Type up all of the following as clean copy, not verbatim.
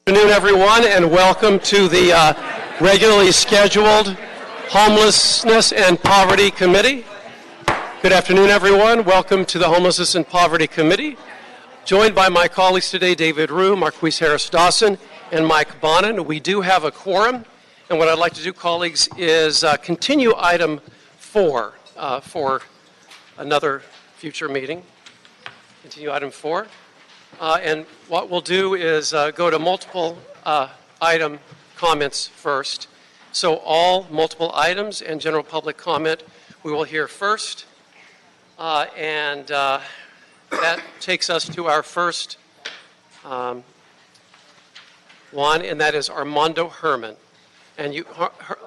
Good afternoon, everyone, and welcome to the regularly scheduled Homelessness and Poverty Committee. Good afternoon, everyone. Welcome to the Homelessness and Poverty Committee. Joined by my colleagues today, David Rue, Marquise Harris-Dawson, and Mike Bonin. We do have a quorum, and what I'd like to do, colleagues, is continue item 4 for another future meeting. Continue item 4. And what we'll do is go to multiple item comments first. So all multiple items and general public comment we will hear first. And that takes us to our first one, and that is Armando Herman. And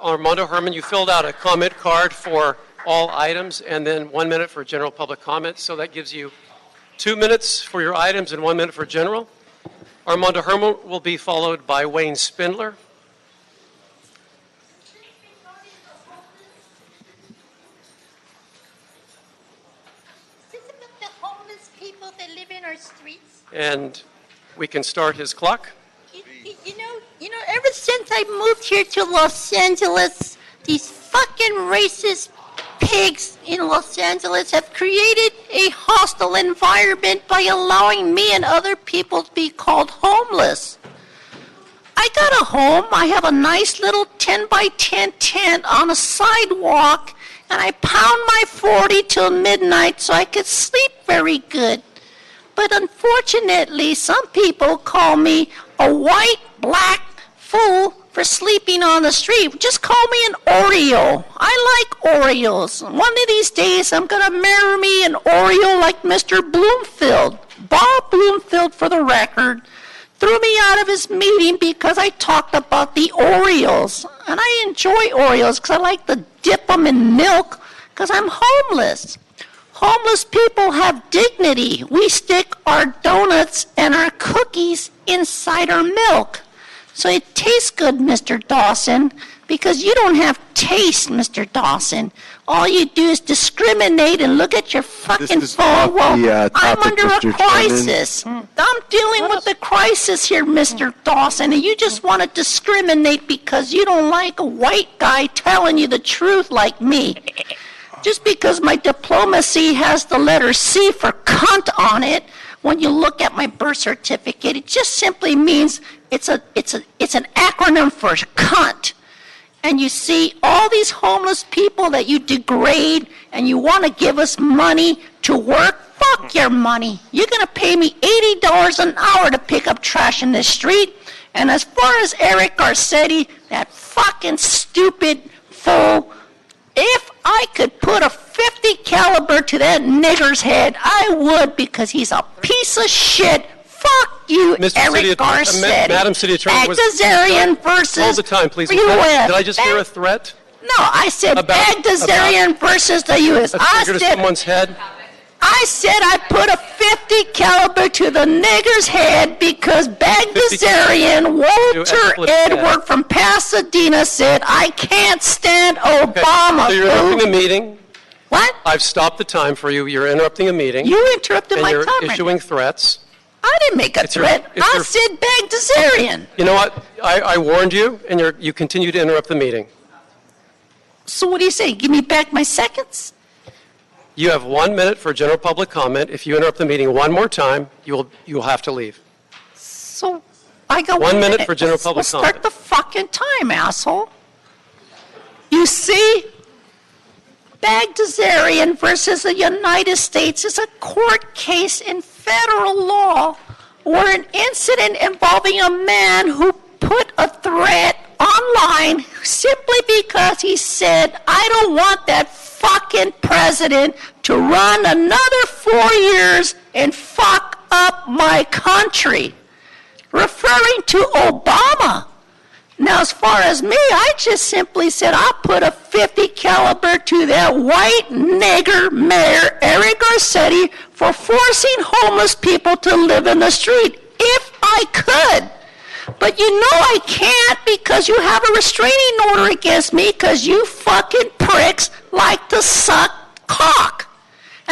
Armando Herman, you filled out a comment card for all items and then 1 minute for general public comment. So that gives you 2 minutes for your items and 1 minute for general. Armando Herman will be followed by Wayne Spindler. Is this about the homeless people that live in our streets? And we can start his clock. You know, ever since I moved here to Los Angeles, these fucking racist pigs in Los Angeles have created a hostile environment by allowing me and other people to be called homeless. I got a home. I have a nice little 10 by 10 tent on a sidewalk, and I pound my 40 till midnight so I could sleep very good. But unfortunately, some people call me a white, black fool for sleeping on the street. Just call me an Oreo. I like Oreos. One of these days, I'm going to marry me an Oreo like Mr. Bloomfield. Bob Bloomfield, for the record, threw me out of his meeting because I talked about the Oreos. And I enjoy Oreos because I like to dip them in milk because I'm homeless. Homeless people have dignity. We stick our donuts and our cookies inside our milk. So it tastes good, Mr. Dawson, because you don't have taste, Mr. Dawson. All you do is discriminate and look at your fucking phone. Well, I'm under a crisis. I'm dealing with a crisis here, Mr. Dawson, and you just want to discriminate because you don't like a white guy telling you the truth like me. Just because my diplomacy has the letter C for cunt on it, when you look at my birth certificate, it just simply means it's an acronym for cunt. And you see all these homeless people that you degrade and you want to give us money to work, fuck your money. You're going to pay me $80 an hour to pick up trash in the street. And as far as Eric Garcetti, that fucking stupid fool, if I could put a .50 caliber to that nigger's head, I would, because he's a piece of shit. Fuck you, Mr. Eric Garcetti. Madam City Attorney, Bagdasarian versus... Hold the time, please. Did I just hear a threat? No, I said Bagdasarian versus the U.S. A trigger to someone's head? I said I put a .50 caliber to the nigger's head because Bagdasarian Walter Edward from Pasadena said, I can't stand Obama. So you're interrupting the meeting. What? I've stopped the time for you. You're interrupting a meeting. You interrupted my time. And you're issuing threats. I didn't make a threat. I said Bagdasarian. You know what? I warned you, and you continue to interrupt the meeting. So what do you say? Give me back my seconds? You have 1 minute for general public comment. If you interrupt the meeting one more time, you'll have to leave. So I got 1 minute for general public comment. Start the fucking time, asshole. You see, Bagdasarian versus the United States is a court case in federal law where an incident involving a man who put a threat online simply because he said, I don't want that fucking president to run another 4 years and fuck up my country. Referring to Obama. Now, as far as me, I just simply said I'll put a .50 caliber to that white nigger mayor, Eric Garcetti, for forcing homeless people to live in the street, if I could. But you know I can't because you have a restraining order against me because you fucking pricks like to suck cock.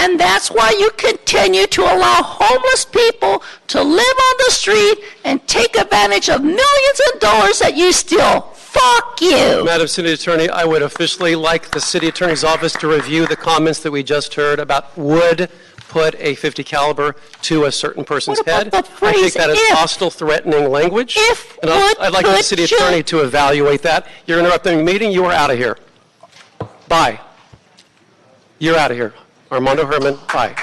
And that's why you continue to allow homeless people to live on the street and take advantage of millions of dollars that you steal. Fuck you. Madam City Attorney, I would officially like the City Attorney's Office to review the comments that we just heard about would put a .50 caliber to a certain person's What about head. the phrase I think that is if? hostile, threatening language. If and would I'd like the put City should. Attorney to evaluate that. You're interrupting the meeting. You are out of here. Bye. You're out of here. Armando Herman, bye.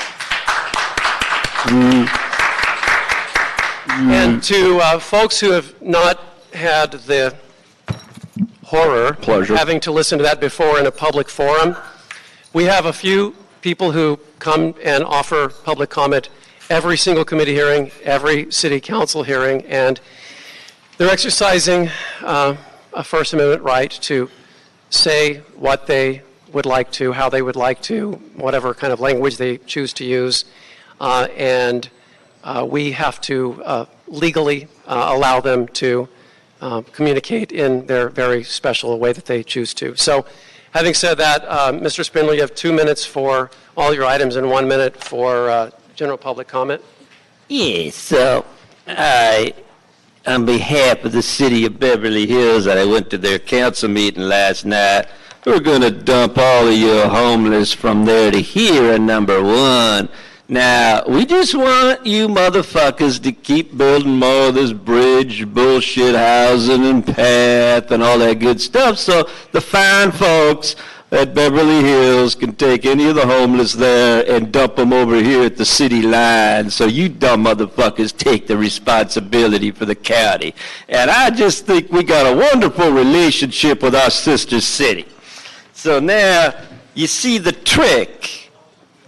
And to folks who have not had the horror of having to listen to that before in a public forum, we have a few people who come and offer public comment every single committee hearing, every city council hearing, and they're exercising a First Amendment right to say what they would like to, how they would like to, whatever kind of language they choose to use, and we have to legally allow them to communicate in their very special way that they choose to. So, having said that, Mr. Spindler, you have 2 minutes for all your items and 1 minute for general public comment. Yes, so on behalf of the city of Beverly Hills, I went to their council meeting last night. We're going to dump all of your homeless from there to here, number one. Now, we just want you motherfuckers to keep building more of this bridge, bullshit housing and path and all that good stuff so the fine folks at Beverly Hills can take any of the homeless there and dump them over here at the city line. So you dumb motherfuckers take the responsibility for the county. And I just think we got a wonderful relationship with our sister city. So now, you see the trick.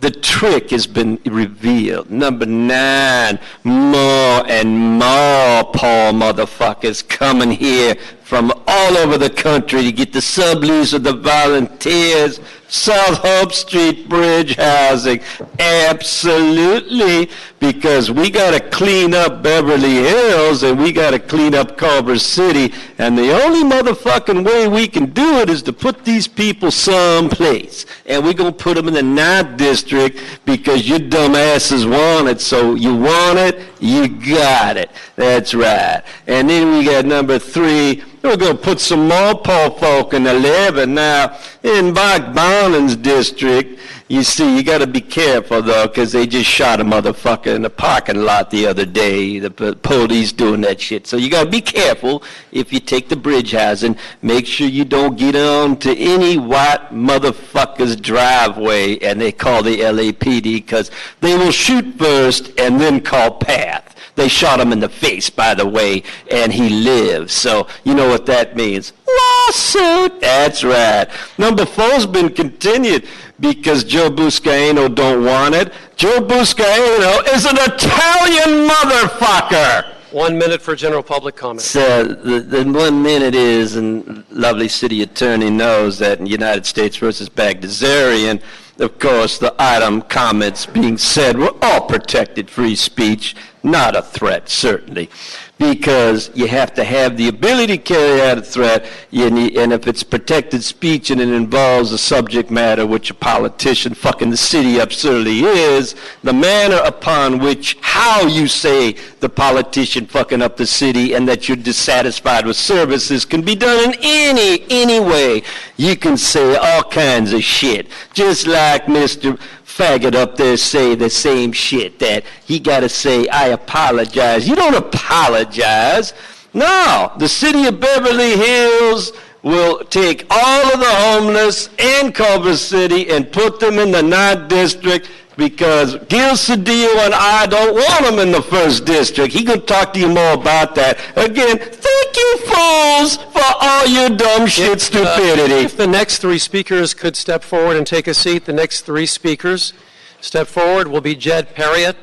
The trick has been revealed. Number 9, more and more poor motherfuckers coming here from all over the country to get the sublease of the volunteers, South Hope Street bridge housing. Absolutely, because we got to clean up Beverly Hills and we got to clean up Culver City, and the only motherfucking way we can do it is to put these people someplace, and we're going to put them in the 9th district because you dumbasses want it. So you want it, you got it. That's right. And then we got number 3, we're going to put some more poor folk in the 11. Now, in Mike Bonin's district, you see, you got to be careful, though, because they just shot a motherfucker in the parking lot the other day, the police doing that shit. So you got to be careful if you take the bridge housing. Make sure you don't get on to any white motherfucker's driveway, and they call the LAPD, because they will shoot first and then call path. They shot him in the face, by the way, and he lives. So you know what that means. Lawsuit. That's right. Number 4's been continued because Joe Buscaino don't want it. Joe Buscaino is an Italian motherfucker. 1 minute for general public comment. So the 1 minute is, and lovely city attorney knows that in United States versus Bagdasarian, of course, the item comments being said were all protected free speech, not a threat, certainly, because you have to have the ability to carry out a threat, and if it's protected speech and it involves a subject matter which a politician fucking the city up certainly is, the manner upon which how you say the politician fucking up the city and that you're dissatisfied with services can be done in any way. You can say all kinds of shit, just like Mr. Faggot up there say the same shit, that he got to say, I apologize. You don't apologize. No, the city of Beverly Hills will take all of the homeless in Culver City and put them in the 9th district because Gil Cedillo and I don't want them in the 1st district. He can talk to you more about that. Again, thank you fools for all your dumb shit stupidity. If the next 3 speakers could step forward and take a seat, the next 3 speakers step forward will be Jed Perriott,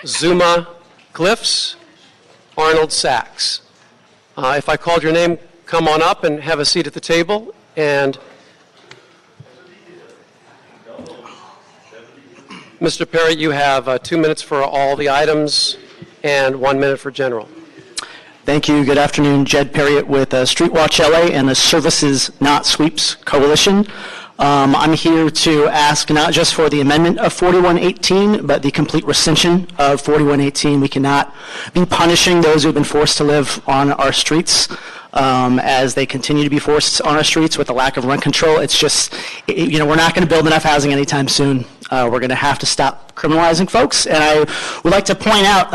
Zuma Cliffs, Arnold Sachs. If I called your name, come on up and have a seat at the table. And Mr. Perry, you have 2 minutes for all the items and 1 minute for general. Thank you. Good afternoon. Jed Perriott with Street Watch LA and the Services Not Sweeps Coalition. I'm here to ask not just for the amendment of 4118, but the complete rescission of 4118. We cannot be punishing those who have been forced to live on our streets as they continue to be forced on our streets with the lack of rent control. It's just, we're not going to build enough housing anytime soon. We're going to have to stop criminalizing folks. And I would like to point out,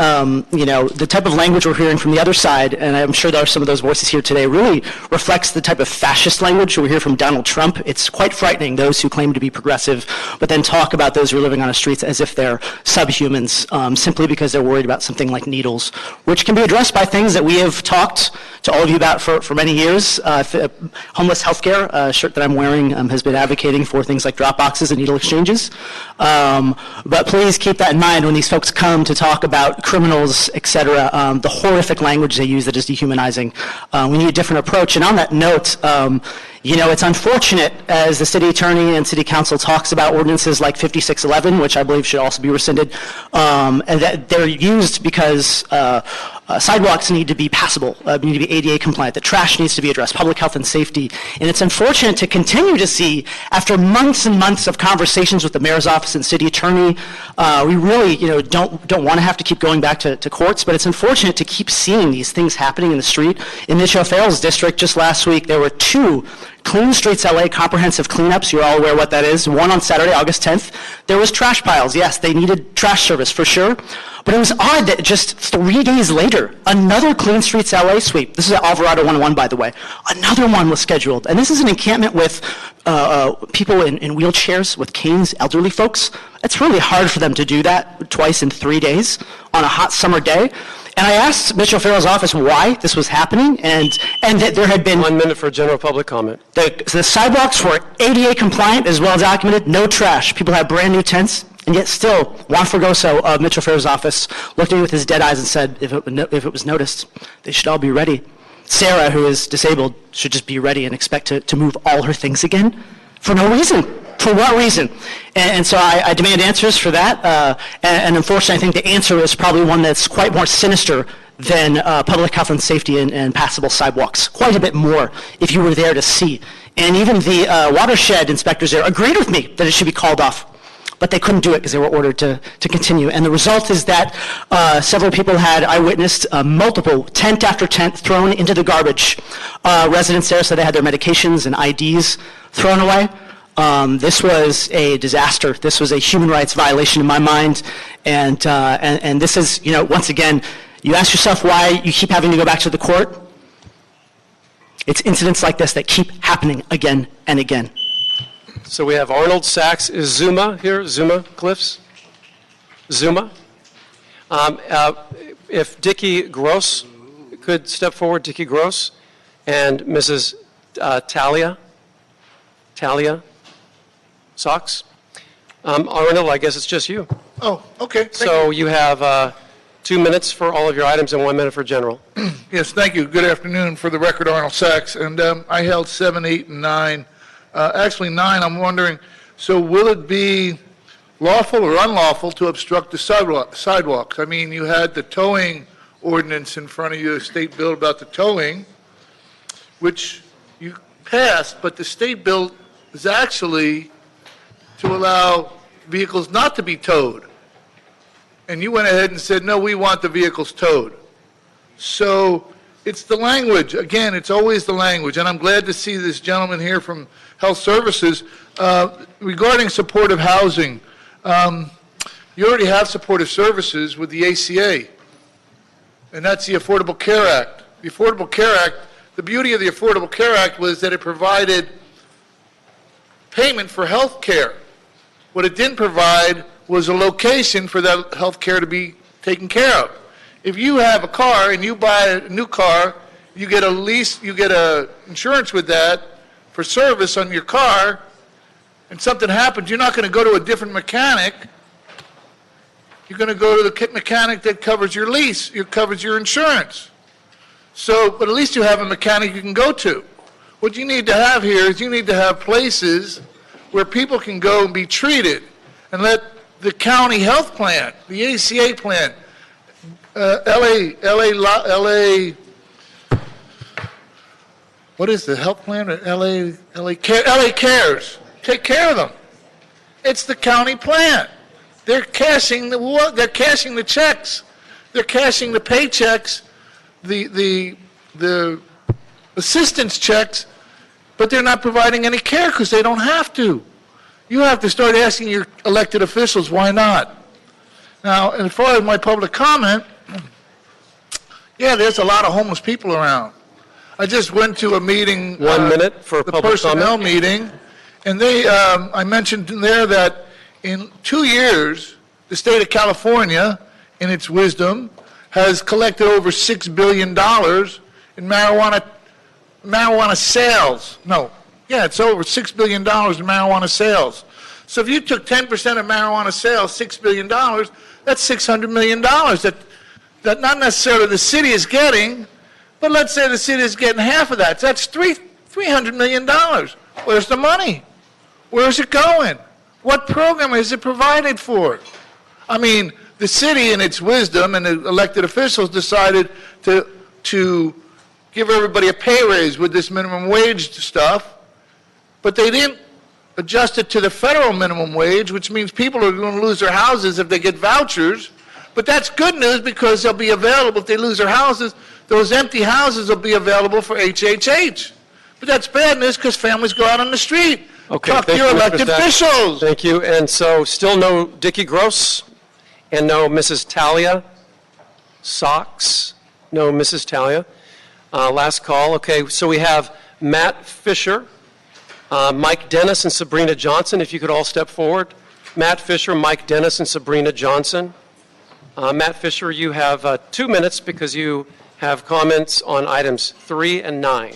the type of language we're hearing from the other side, and I'm sure there are some of those voices here today, really reflects the type of fascist language we hear from Donald Trump. It's quite frightening, those who claim to be progressive, but then talk about those who are living on the streets as if they're subhumans, simply because they're worried about something like needles, which can be addressed by things that we have talked to all of you about for many years. Homeless healthcare, a shirt that I'm wearing, has been advocating for things like drop boxes and needle exchanges. But please keep that in mind when these folks come to talk about criminals, et cetera, the horrific language they use that is dehumanizing. We need a different approach. And on that note, it's unfortunate as the city attorney and city council talks about ordinances like 5611, which I believe should also be rescinded, and that they're used because sidewalks need to be passable, need to be ADA compliant, that trash needs to be addressed, public health and safety. And it's unfortunate to continue to see, after months and months of conversations with the mayor's office and city attorney, we really don't want to have to keep going back to courts, but it's unfortunate to keep seeing these things happening in the street. In Mitch O'Farrell's district just last week, there were 2 Clean Streets LA comprehensive cleanups. You're all aware what that is. One on Saturday, August 10th. There was trash piles. Yes, they needed trash service for sure. But it was odd that just 3 days later, another Clean Streets LA sweep. This is at Alvarado 101, by the way. Another one was scheduled. And this is an encampment with people in wheelchairs, with canes, elderly folks. It's really hard for them to do that twice in 3 days on a hot summer day. And I asked Mitch O'Farrell's office why this was happening, and that there had been... 1 minute for general public comment. The sidewalks were ADA compliant, as well as documented, no trash. People had brand new tents, and yet still, Juan Fregoso of Mitch O'Farrell's office looked at me with his dead eyes and said, if it was noticed, they should all be ready. Sarah, who is disabled, should just be ready and expect to move all her things again for no reason. For what reason? And so I demand answers for that. And unfortunately, I think the answer is probably one that's quite more sinister than public health and safety and passable sidewalks. Quite a bit more if you were there to see. And even the watershed inspectors there agreed with me that it should be called off. But they couldn't do it because they were ordered to continue. And the result is that several people I witnessed multiple tent after tent thrown into the garbage. Residents there said they had their medications and IDs thrown away. This was a disaster. This was a human rights violation in my mind. And this is, once again, you ask yourself why you keep having to go back to the court. It's incidents like this that keep happening again and again. So we have Arnold Sachs. Is Zuma here? Zuma Cliffs? Zuma? If Dickie Gross could step forward, Dickie Gross, and Mrs. Talia Sachs. Arnold, I guess it's just you. Oh, okay. So you have 2 minutes for all of your items and 1 minute for general. Yes, thank you. Good afternoon. For the record, Arnold Sachs. And I held 7, 8, and 9. Actually, 9, I'm wondering, so will it be lawful or unlawful to obstruct the sidewalks? I mean, you had the towing ordinance in front of you, a state bill about the towing, which you passed, but the state bill is actually to allow vehicles not to be towed. And you went ahead and said, no, we want the vehicles towed. So it's the language. Again, it's always the language. And I'm glad to see this gentleman here from Health Services. Regarding supportive housing, you already have supportive services with the ACA, and that's the Affordable Care Act. The Affordable Care Act, the beauty of the Affordable Care Act was that it provided payment for health care. What it didn't provide was a location for that health care to be taken care of. If you have a car and you buy a new car, you get a lease, you get a insurance with that for service on your car, and something happens, you're not going to go to a different mechanic. You're going to go to the mechanic that covers your lease, covers your insurance. So, but at least you have a mechanic you can go to. What you need to have here is you need to have places where people can go and be treated, and let the county health plan, the ACA plan, LA, what is the health plan? LA Cares. take care of them. It's the county plan. They're cashing the checks. They're cashing the paychecks, the assistance checks, but they're not providing any care because they don't have to. You have to start asking your elected officials, why not? Now, as far as my public comment, yeah, there's a lot of homeless people around. I just went to a meeting. 1 minute for the public personnel comment. meeting, and I mentioned in there that in 2 years, the state of California, in its wisdom, has collected over $6 billion in marijuana sales. No, yeah, it's over $6 billion in marijuana sales. So if you took 10% of marijuana sales, $6 billion, that's $600 million that not necessarily the city is getting, but let's say the city is getting half of that. So that's $300 million. Where's the money? Where's it going? What program is it provided for? I mean, the city, in its wisdom, and the elected officials decided to give everybody a pay raise with this minimum wage stuff, but they didn't adjust it to the federal minimum wage, which means people are going to lose their houses if they get vouchers. But that's good news because they'll be available if they lose their houses. Those empty houses will be available for HHH. But that's bad news because families go out on the street. Okay, Talk to thank your you, Mr. elected Stack. officials. Thank you. And so still no Dickie Gross, and no Mrs. Talia Socks, no Mrs. Talia. Last call. Okay, so we have Matt Fisher, Mike Dennis, and Sabrina Johnson. If you could all step forward. Matt Fisher, Mike Dennis, and Sabrina Johnson. Matt Fisher, you have 2 minutes because you have comments on items 3 and 9.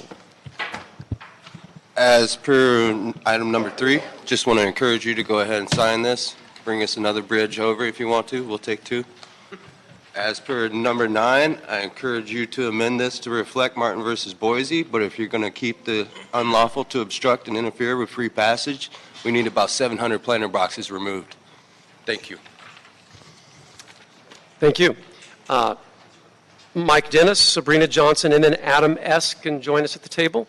As per item number 3, just want to encourage you to go ahead and sign this. Bring us another bridge over if you want to. We'll take 2. As per number 9, I encourage you to amend this to reflect Martin versus Boise, but if you're going to keep the unlawful to obstruct and interfere with free passage, we need about 700 planter boxes removed. Thank you. Thank you. Mike Dennis, Sabrina Johnson, and then Adam S. can join us at the table.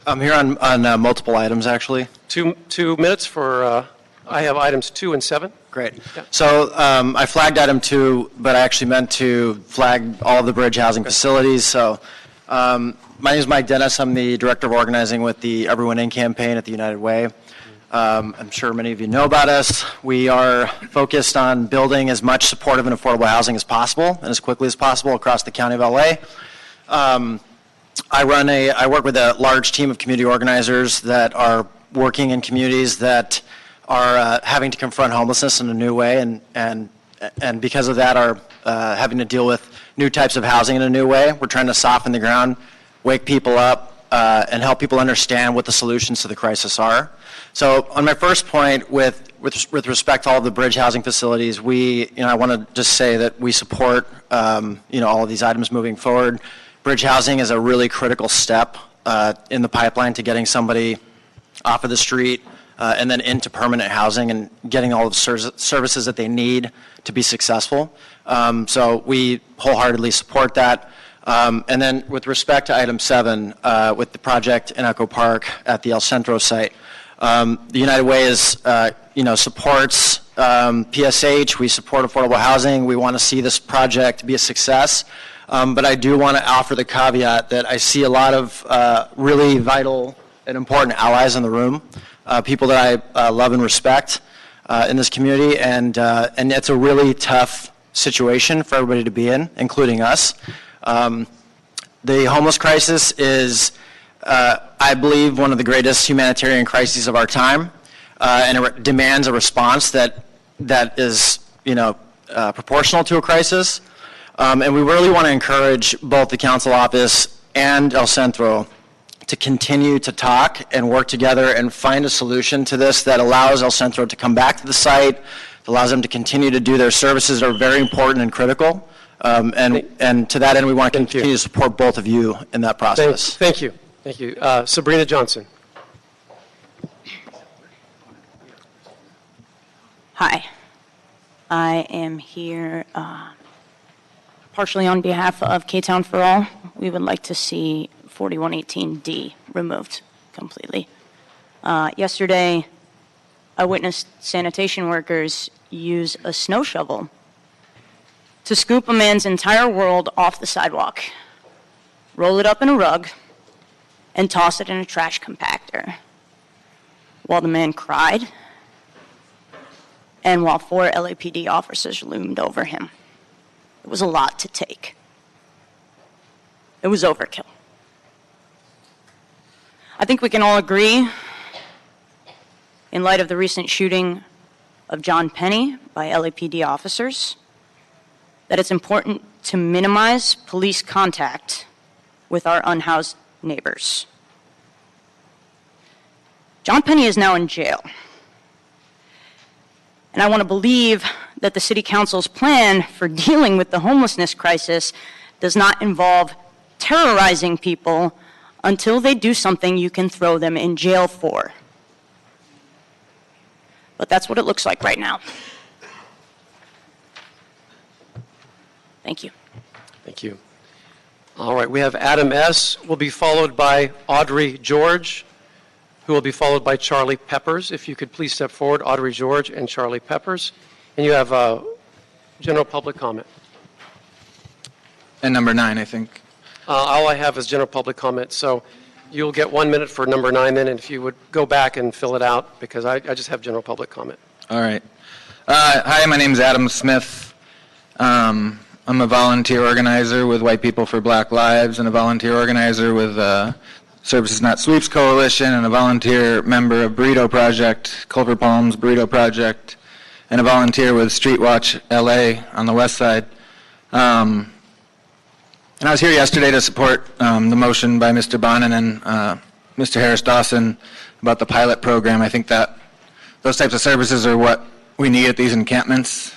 I'm here on multiple items, actually. 2 minutes for, I have items 2 and 7. Great. Yeah. So I flagged item 2, but I actually meant to flag all of the bridge housing facilities. So my name is Mike Dennis. I'm the Director of Organizing with the Everyone In campaign at the United Way. I'm sure many of you know about us. We are focused on building as much supportive and affordable housing as possible and as quickly as possible across the County of LA. I work with a large team of community organizers that are working in communities that are having to confront homelessness in a new way, and because of that are having to deal with new types of housing in a new way. We're trying to soften the ground, wake people up, and help people understand what the solutions to the crisis are. So on my first point, with respect to all of the bridge housing facilities, I want to just say that we support all of these items moving forward. Bridge housing is a really critical step in the pipeline to getting somebody off of the street and then into permanent housing and getting all the services that they need to be successful. So we wholeheartedly support that. And then with respect to item 7, with the project in Echo Park at the El Centro site, the United Way supports PSH. We support affordable housing. We want to see this project be a success. But I do want to offer the caveat that I see a lot of really vital and important allies in the room, people that I love and respect in this community, and it's a really tough situation for everybody to be in, including us. The homeless crisis is, I believe, one of the greatest humanitarian crises of our time, and it demands a response that is, proportional to a crisis. And we really want to encourage both the council office and El Centro to continue to talk and work together and find a solution to this that allows El Centro to come back to the site, allows them to continue to do their services that are very important and critical. And to that end, we want to continue to support both of you in that process. Thank you. Thank you. Sabrina Johnson. Hi. I am here partially on behalf of K-Town for All. We would like to see 4118D removed completely. Yesterday, I witnessed sanitation workers use a snow shovel to scoop a man's entire world off the sidewalk, roll it up in a rug, and toss it in a trash compactor, while the man cried and while 4 LAPD officers loomed over him. It was a lot to take. It was overkill. I think we can all agree, in light of the recent shooting of John Penny by LAPD officers, that it's important to minimize police contact with our unhoused neighbors. John Penny is now in jail. And I want to believe that the City Council's plan for dealing with the homelessness crisis does not involve terrorizing people until they do something you can throw them in jail for. But that's what it looks like right now. Thank you. Thank you. All right, we have Adam S. will be followed by Audrey George, who will be followed by Charlie Peppers. If you could please step forward, Audrey George and Charlie Peppers. And you have general public comment. And number 9, I think. All I have is general public comment, so you'll get 1 minute for number 9 then, and if you would go back and fill it out, because I just have general public comment. All right. Hi, my name is Adam Smith. I'm a volunteer organizer with White People for Black Lives and a volunteer organizer with Services Not Sweeps Coalition and a volunteer member of Burrito Project, Culver Palms Burrito Project, and a volunteer with Street Watch LA on the west side. And I was here yesterday to support the motion by Mr. Bonin and Mr. Harris Dawson about the pilot program. I think that those types of services are what we need at these encampments.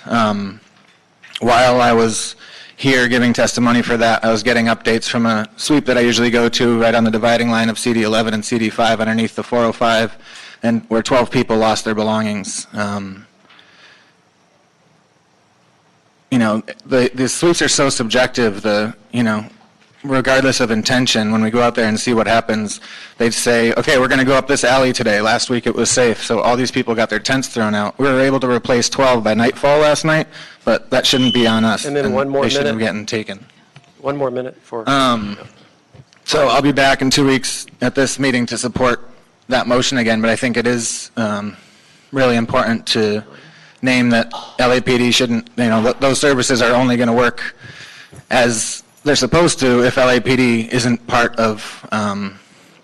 While I was here giving testimony for that, I was getting updates from a sweep that I usually go to right on the dividing line of CD 11 and CD 5 underneath the 405, and where 12 people lost their belongings. You know, the sweeps are so subjective, regardless of intention, when we go out there and see what happens, they'd say, okay, we're going to go up this alley today. Last week it was safe, so all these people got their tents thrown out. We were able to replace 12 by nightfall last night, but that shouldn't be on us. And then one more they shouldn't minute. be getting taken. 1 more minute for... So I'll be back in 2 weeks at this meeting to support that motion again, but I think it is really important to name that LAPD shouldn't, those services are only going to work as they're supposed to if LAPD isn't part of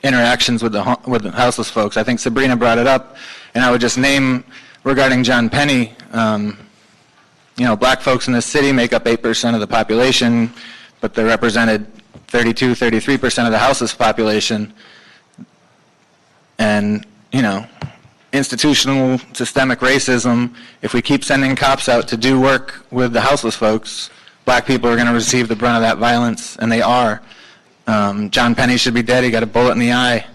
interactions with the houseless folks. I think Sabrina brought it up, and I would just name regarding John Penny, black folks in this city make up 8% of the population, but they represented 33% of the houseless population. And, institutional systemic racism, if we keep sending cops out to do work with the houseless folks, black people are going to receive the brunt of that violence, and they are. John Penny should be dead. He got a bullet in the eye,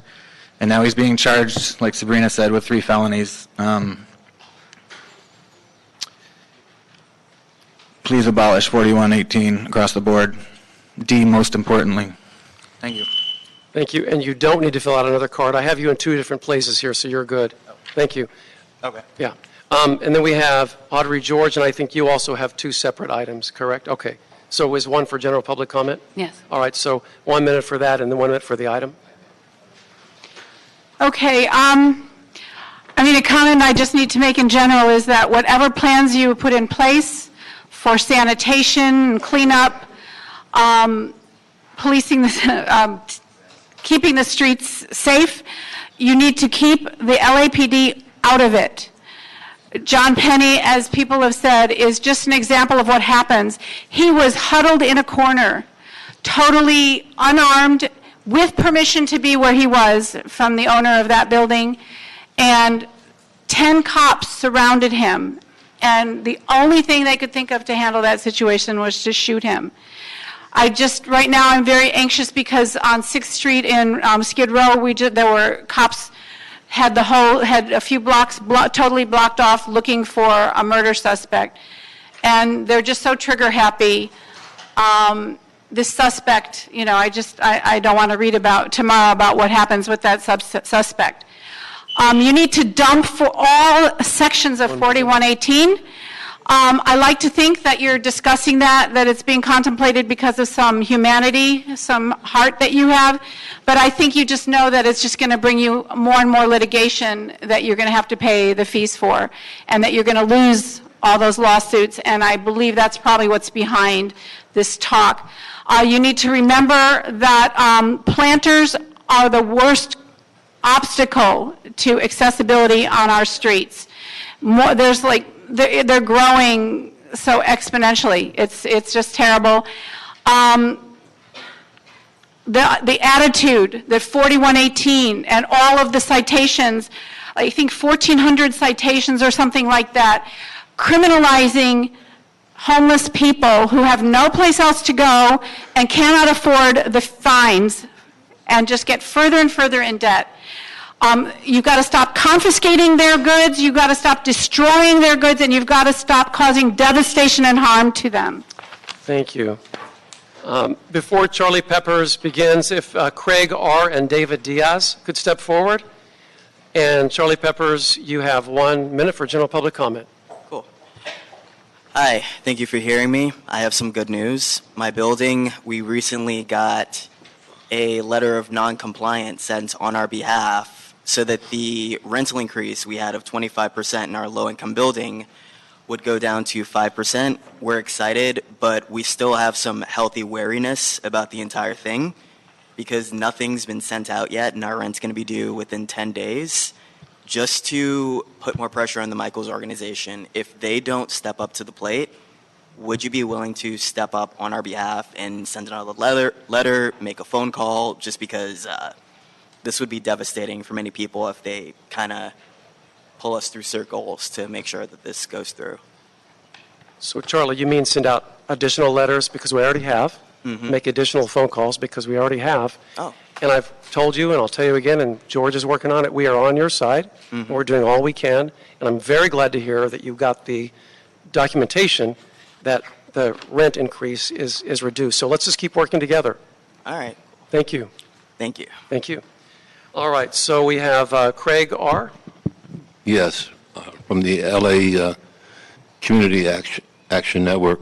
and now he's being charged, like Sabrina said, with 3 felonies. Please abolish 4118 across the board. D, most importantly. Thank you. Thank you, and you don't need to fill out another card. I have you in 2 different places here, so you're good. Thank you. Okay. Yeah. And then we have Audrey George, and I think you also have 2 separate items, correct? Okay. So is one for general public comment? Yes. All right, so 1 minute for that and then 1 minute for the item. Okay. A comment I just need to make in general is that whatever plans you put in place for sanitation and cleanup, policing keeping the streets safe, you need to keep the LAPD out of it. John Penny, as people have said, is just an example of what happens. He was huddled in a corner, totally unarmed, with permission to be where he was from the owner of that building, and 10 cops surrounded him, and the only thing they could think of to handle that situation was to shoot him. Right now I'm very anxious because on 6th Street in Skid Row, there were cops had a few blocks totally blocked off looking for a murder suspect. And they're just so trigger happy. This suspect, I don't want to read about tomorrow about what happens with that suspect. You need to dump for all sections of 4118. I like to think that you're discussing that it's being contemplated because of some humanity, some heart that you have, but I think you just know that it's just going to bring you more and more litigation that you're going to have to pay the fees for, and that you're going to lose all those lawsuits, and I believe that's probably what's behind this talk. You need to remember that planters are the worst obstacle to accessibility on our streets. They're growing so exponentially. It's just terrible. The attitude that 4118 and all of the citations, I think 1,400 citations or something like that, criminalizing homeless people who have no place else to go and cannot afford the fines and just get further and further in debt. You've got to stop confiscating their goods, you've got to stop destroying their goods, and you've got to stop causing devastation and harm to them. Thank you. Before Charlie Peppers begins, if Craig R. and David Diaz could step forward. And Charlie Peppers, you have 1 minute for general public comment. Cool. Hi, thank you for hearing me. I have some good news. My building, we recently got a letter of non-compliance sent on our behalf so that the rental increase we had of 25% in our low-income building would go down to 5%. We're excited, but we still have some healthy wariness about the entire thing because nothing's been sent out yet and our rent's going to be due within 10 days. Just to put more pressure on the Michaels organization, if they don't step up to the plate, would you be willing to step up on our behalf and send another letter, make a phone call, just because this would be devastating for many people if they kind of pull us through circles to make sure that this goes through. So, Charlie, you mean send out additional letters because we already have, make additional phone calls because we already have. Oh. And I've told you, and I'll tell you again, and George is working on it, we are on your side, and we're doing all we can. And I'm very glad to hear that you've got the documentation that the rent increase is reduced. So let's just keep working together. All right. Thank you. Thank you. Thank you. All right, so we have Craig R. Yes, from the LA Community Action Network.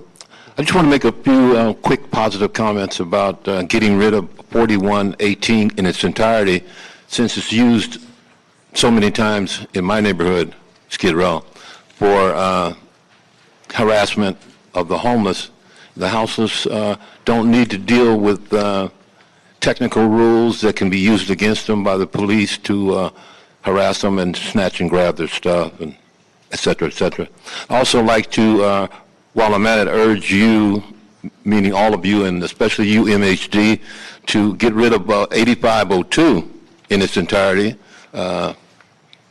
I just want to make a few quick positive comments about getting rid of 4118 in its entirety, since it's used so many times in my neighborhood, Skid Row, for harassment of the homeless. The houseless don't need to deal with technical rules that can be used against them by the police to harass them and snatch and grab their stuff, and et cetera, et cetera. I also like to, while I'm at it, urge you, meaning all of you, and especially you, MHD, to get rid of 8502 in its entirety. Bad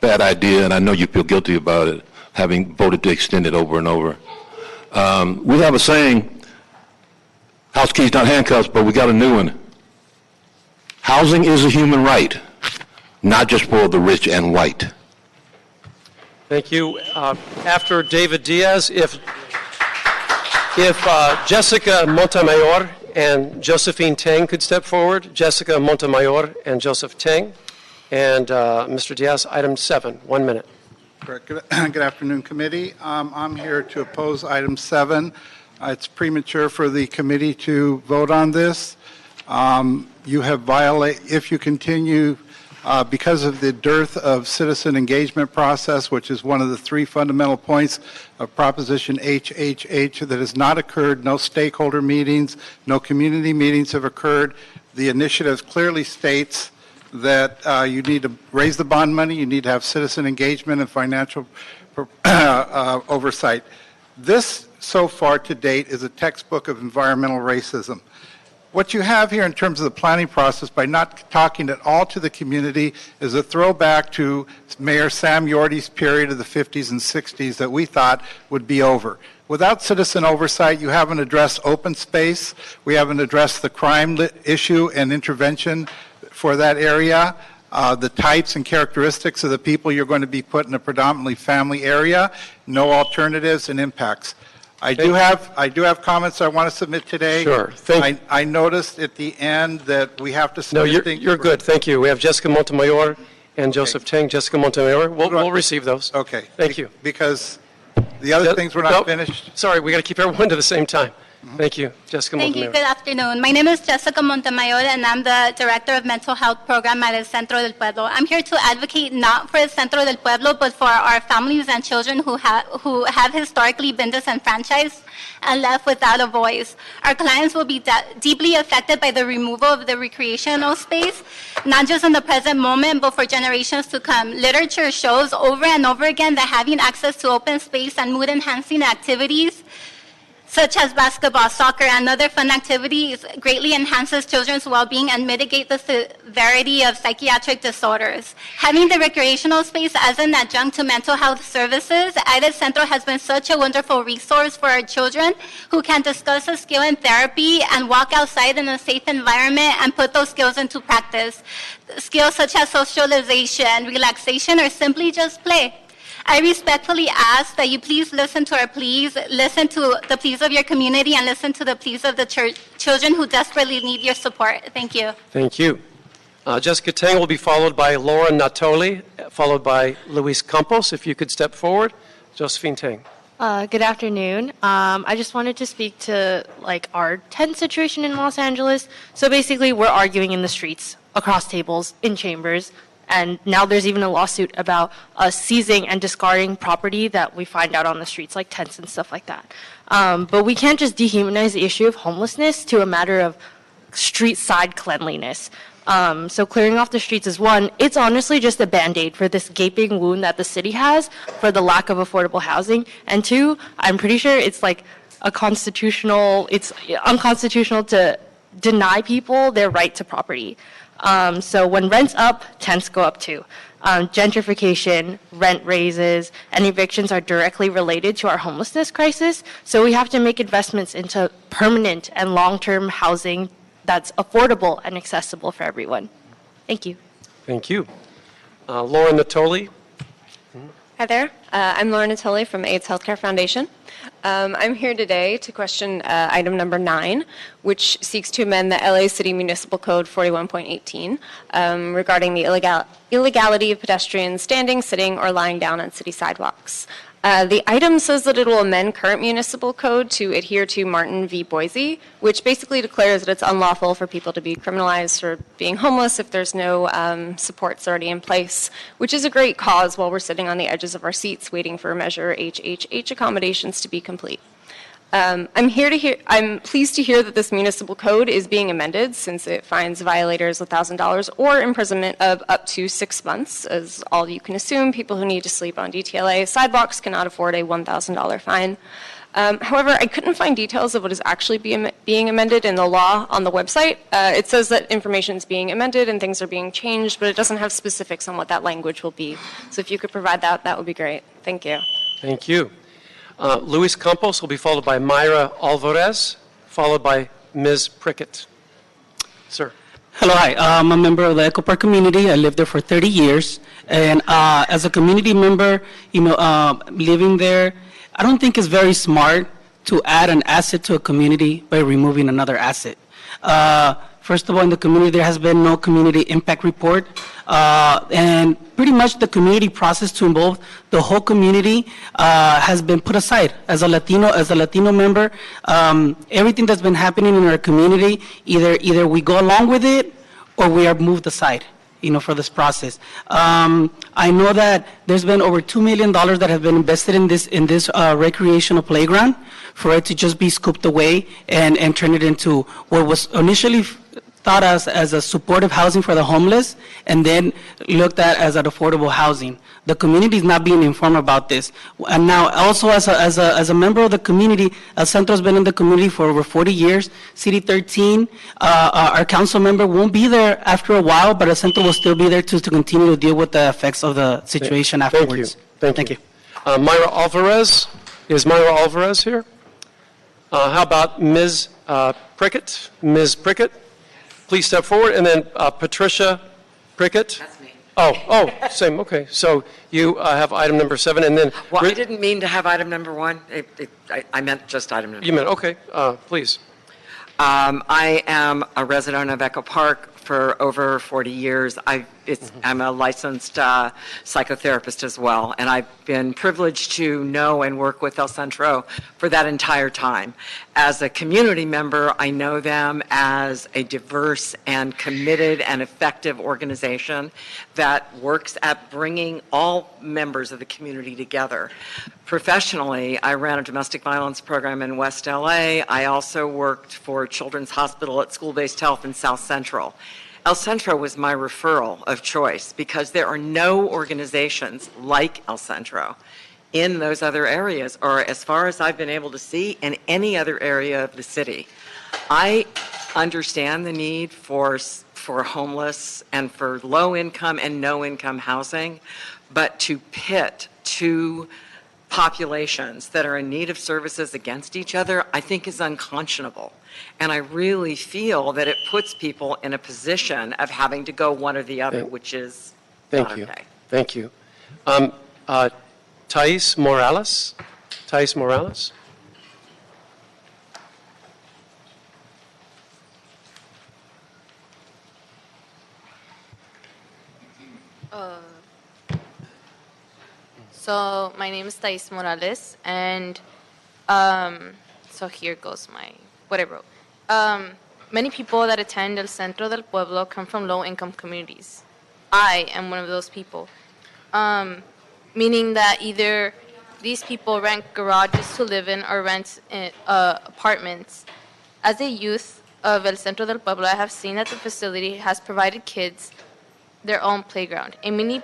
idea, and I know you feel guilty about it, having voted to extend it over and over. We have a saying, house keys, not handcuffs, but we got a new one. Housing is a human right, not just for the rich and white. Thank you. After David Diaz, if Jessica Montemayor and Josephine Teng could step forward. Jessica Montemayor and Joseph Teng. And Mr. Diaz, item 7, 1 minute. Good afternoon, committee. I'm here to oppose item 7. It's premature for the committee to vote on this. You have violated, if you continue, because of the dearth of citizen engagement process, which is one of the 3 fundamental points of Proposition HHH that has not occurred, no stakeholder meetings, no community meetings have occurred. The initiative clearly states that you need to raise the bond money, you need to have citizen engagement and financial oversight. This, so far to date, is a textbook of environmental racism. What you have here in terms of the planning process, by not talking at all to the community, is a throwback to Mayor Sam Yorty's period of the 50s and 60s that we thought would be over. Without citizen oversight, you haven't addressed open space, we haven't addressed the crime issue and intervention for that area, the types and characteristics of the people you're going to be put in a predominantly family area, no alternatives and impacts. I do have comments I want to submit today. Sure. I noticed at the end that we have to submit No, you're good. Thank you. We have Jessica Montemayor and Joseph Ting, Jessica Montemayor. We'll receive those. Okay. Thank you. Because the other things were not Nope. finished. Sorry, we got to keep everyone to the same time. Thank you, Jessica Thank you. Montemayor. Good afternoon. My name is Jessica Montemayor, and I'm the Director of Mental Health Program at El Centro del Pueblo. I'm here to advocate not for El Centro del Pueblo, but for our families and children who have historically been disenfranchised and left without a voice. Our clients will be deeply affected by the removal of the recreational space, not just in the present moment, but for generations to come. Literature shows over and over again that having access to open space and mood-enhancing activities such as basketball, soccer, and other fun activities greatly enhances children's well-being and mitigate the severity of psychiatric disorders. Having the recreational space as an adjunct to mental health services at El Centro has been such a wonderful resource for our children who can discuss a skill in therapy and walk outside in a safe environment and put those skills into practice. Skills such as socialization, relaxation, or simply just play. I respectfully ask that you please listen to our pleas, listen to the pleas of your community, and listen to the pleas of the children who desperately need your support. Thank you. Thank you. Jessica Tang will be followed by Laura Natoli, followed by Luis Campos. If you could step forward. Josephine Tang. Good afternoon. I just wanted to speak to our tent situation in Los Angeles. So basically, we're arguing in the streets, across tables, in chambers. And now there's even a lawsuit about us seizing and discarding property that we find out on the streets, like tents and stuff like that. But we can't just dehumanize the issue of homelessness to a matter of street side cleanliness. So clearing off the streets is one. It's honestly just a Band-Aid for this gaping wound that the city has for the lack of affordable housing. And two, I'm pretty sure it's it's unconstitutional to deny people their right to property. So when rent's up, tents go up too. Gentrification, rent raises, and evictions are directly related to our homelessness crisis. So we have to make investments into permanent and long-term housing that's affordable and accessible for everyone. Thank you. Thank you. Laura Natoli. Hi there. I'm Laura Natoli from AIDS Healthcare Foundation. I'm here today to question item number 9, which seeks to amend the LA City Municipal Code 41.18 regarding the illegality of pedestrians standing, sitting, or lying down on city sidewalks. The item says that it will amend current municipal code to adhere to Martin v. Boise, which basically declares that it's unlawful for people to be criminalized for being homeless if there's no supports already in place, which is a great cause while we're sitting on the edges of our seats waiting for Measure HHH accommodations to be complete. I'm pleased to hear that this municipal code is being amended since it fines violators $1,000 or imprisonment of up to 6 months. As all you can assume, people who need to sleep on DTLA sidewalks cannot afford a $1,000 fine. However, I couldn't find details of what is actually being amended in the law on the website. It says that information is being amended and things are being changed, but it doesn't have specifics on what that language will be. So if you could provide that, that would be great. Thank you. Thank you. Luis Campos will be followed by Myra Alvarez, followed by Ms. Prickett. Sir. Hello, hi. I'm a member of the Echo Park community. I lived there for 30 years. And as a community member, living there, I don't think it's very smart to add an asset to a community by removing another asset. First of all, in the community, there has been no community impact report. And pretty much the community process to involve the whole community has been put aside. As a Latino member, everything that's been happening in our community, either we go along with it or we are moved aside, for this process. I know that there's been over $2 million that have been invested in this recreational playground for it to just be scooped away and turn it into what was initially thought as a supportive housing for the homeless and then looked at as an affordable housing. The community is not being informed about this. And now also as a member of the community, El Centro's been in the community for over 40 years. City 13, our council member won't be there after a while, but El Centro will still be there to continue to deal with the effects of the situation afterwards. Thank you. Myra Alvarez. Is Myra Alvarez here? How about Ms. Prickett? Ms. Prickett? Please step forward, and then Patricia Prickett. That's me. Oh, same. Okay, so you have item number 7, and then. Well, I didn't mean to have item number 1. I meant just item number 1. You meant okay. Please. I am a resident of Echo Park for over 40 years. I've I'm a licensed psychotherapist as well, and I've been privileged to know and work with El Centro for that entire time. As a community member, I know them as a diverse and committed and effective organization that works at bringing all members of the community together. Professionally, I ran a domestic violence program in West LA. I also worked for Children's Hospital at School-Based Health in South Central. El Centro was my referral of choice because there are no organizations like El Centro in those other areas, or as far as I've been able to see, in any other area of the city. I understand the need for homeless and for low-income and no-income housing, but to pit two populations that are in need of services against each other, I think is unconscionable. And I really feel that it puts people in a position of having to go one or the other, which is not okay. Thank you. Thais Morales? Thais Morales? So my name is Thais Morales, and so here goes what I wrote. Many people that attend El Centro del Pueblo come from low-income communities. I am one of those people, meaning that either these people rent garages to live in or rent apartments. As a youth of El Centro del Pueblo, I have seen that the facility has provided kids their own playground, a mini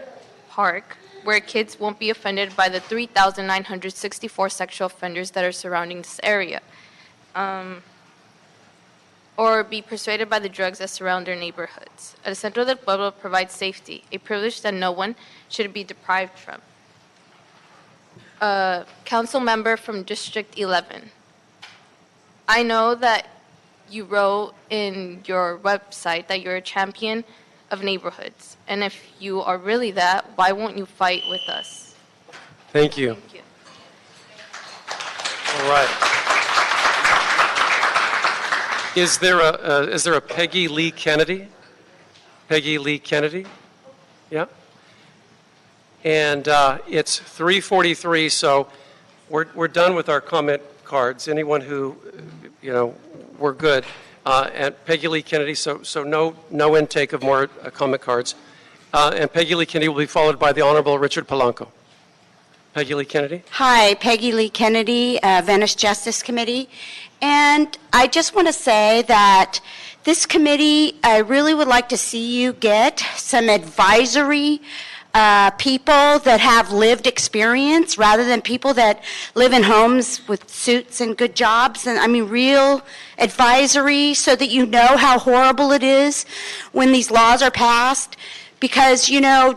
park where kids won't be offended by the 3,964 sexual offenders that are surrounding this area, or be persuaded by the drugs that surround their neighborhoods. El Centro del Pueblo provides safety, a privilege that no one should be deprived from. Council member from District 11. I know that you wrote in your website that you're a champion of neighborhoods. And if you are really that, why won't you fight with us? Thank you. Thank you. All right. Is there a Peggy Lee Kennedy? Peggy Lee Kennedy? Yeah. And it's 3:43, so we're done with our comment cards. Anyone who, we're good. And Peggy Lee Kennedy, so no intake of more comment cards. And Peggy Lee Kennedy will be followed by the Honorable Richard Polanco. Peggy Lee Kennedy. Hi, Peggy Lee Kennedy, Venice Justice Committee. And I just want to say that this committee, I really would like to see you get some advisory people that have lived experience rather than people that live in homes with suits and good jobs. And I mean, real advisory so that you know how horrible it is when these laws are passed. Because,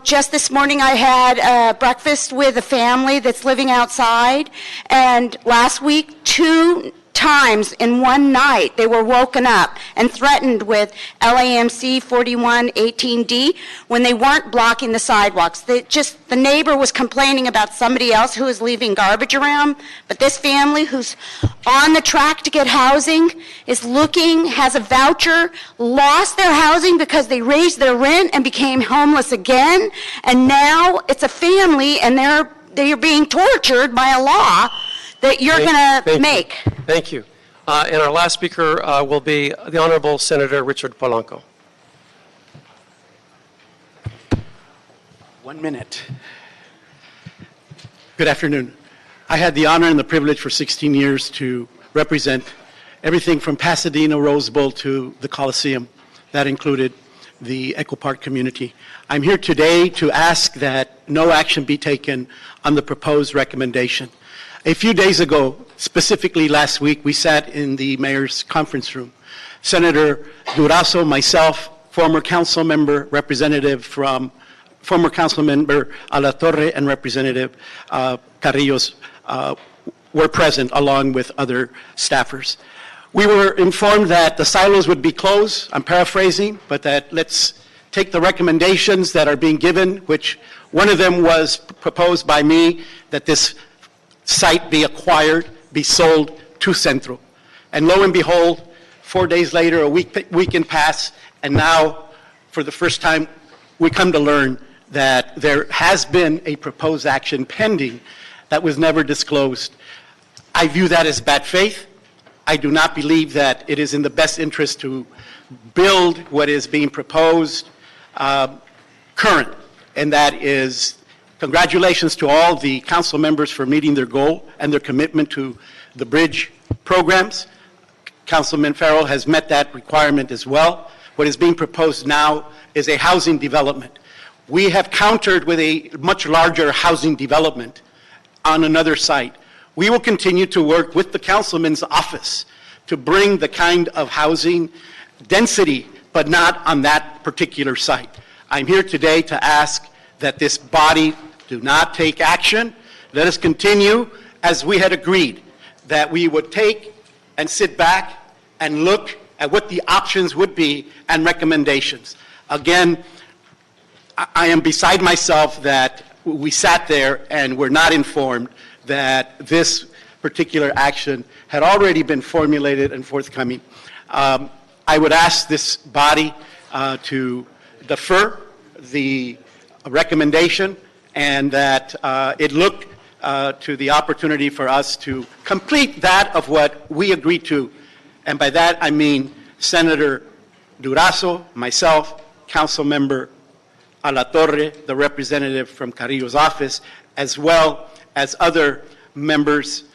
just this morning I had breakfast with a family that's living outside, and last week 2 times in one night they were woken up and threatened with LAMC 4118D when they weren't blocking the sidewalks. The neighbor was complaining about somebody else who was leaving garbage around, but this family who's on the track to get housing has a voucher, lost their housing because they raised their rent and became homeless again, and now it's a family and they're being tortured by a law that you're going to make. Thank you. And our last speaker will be the Honorable Senator Richard Polanco. 1 minute. Good afternoon. I had the honor and the privilege for 16 years to represent everything from Pasadena, Rose Bowl to the Coliseum. That included the Echo Park community. I'm here today to ask that no action be taken on the proposed recommendation. A few days ago, specifically last week, we sat in the mayor's conference room. Senator Durazo, myself, former council member, former council member Alatorre, and Representative Carrillos were present along with other staffers. We were informed that the silos would be closed, I'm paraphrasing, but that let's take the recommendations that are being given, which one of them was proposed by me, that this site be acquired, be sold to Centro. And lo and behold, 4 days later, a weekend passed, and now, for the first time, we come to learn that there has been a proposed action pending that was never disclosed. I view that as bad faith. I do not believe that it is in the best interest to build what is being proposed current, and that is congratulations to all the council members for meeting their goal and their commitment to the bridge programs. Councilman Farrell has met that requirement as well. What is being proposed now is a housing development. We have countered with a much larger housing development on another site. We will continue to work with the councilman's office to bring the kind of housing density, but not on that particular site. I'm here today to ask that this body do not take action. Let us continue as we had agreed, that we would take and sit back and look at what the options would be and recommendations. Again, I am beside myself that we sat there and were not informed that this particular action had already been formulated and forthcoming. I would ask this body to defer the recommendation and that it look to the opportunity for us to complete that of what we agreed to. And by that I mean Senator Durazo, myself, Council Member Alatorre, the representative from Carrillo's office, as well as other members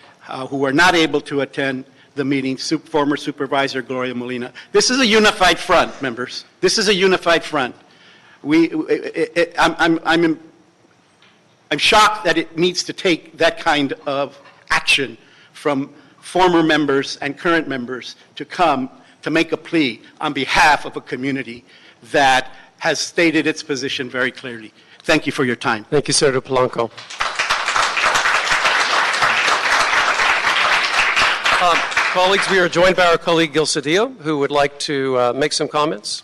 who were not able to attend the meeting, former Supervisor Gloria Molina. This is a unified front, members. This is a unified front. I'm shocked that it needs to take that kind of action from former members and current members to come to make a plea on behalf of a community that has stated its position very clearly. Thank you for your time. Thank you, Senator Polanco. Colleagues, we are joined by our colleague Gil Cedillo, who would like to make some comments.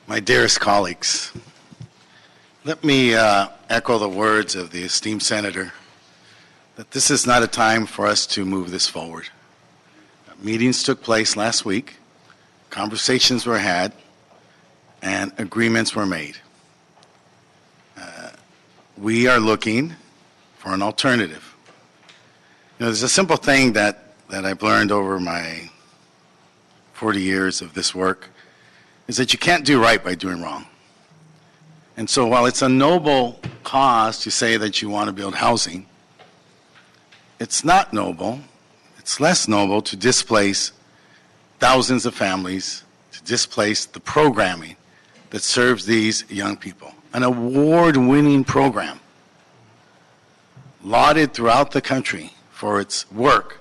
My dearest colleagues, let me echo the words of the esteemed senator that this is not a time for us to move this forward. Meetings took place last week, conversations were had, and agreements were made. We are looking for an alternative. You know, there's a simple thing that I've learned over my 40 years of this work, is that you can't do right by doing wrong. And so while it's a noble cause to say that you want to build housing, it's not noble, it's less noble to displace thousands of families, to displace the programming that serves these young people. An award-winning program, lauded throughout the country for its work.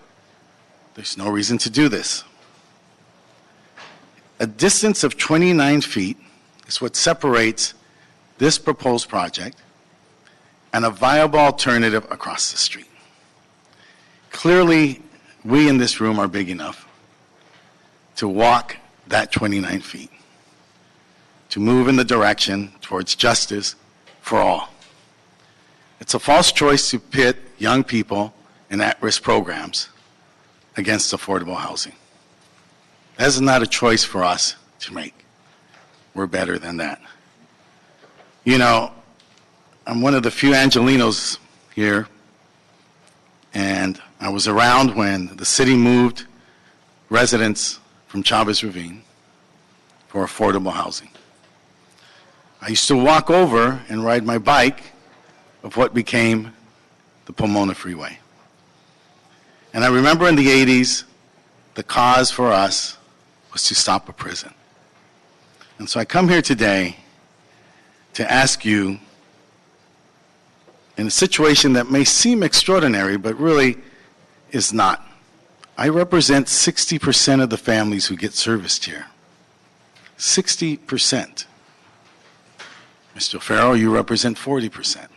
There's no reason to do this. A distance of 29 feet is what separates this proposed project and a viable alternative across the street. Clearly, we in this room are big enough to walk that 29 feet, to move in the direction towards justice for all. It's a false choice to pit young people in at-risk programs against affordable housing. That is not a choice for us to make. We're better than that. You know, I'm one of the few Angelinos here, and I was around when the city moved residents from Chavez Ravine for affordable housing. I used to walk over and ride my bike of what became the Pomona Freeway. And I remember in the 80s, the cause for us was to stop a prison. And so I come here today to ask you, in a situation that may seem extraordinary, but really is not. I represent 60% of the families who get serviced here. 60%. Mr. Farrell, you represent 40%.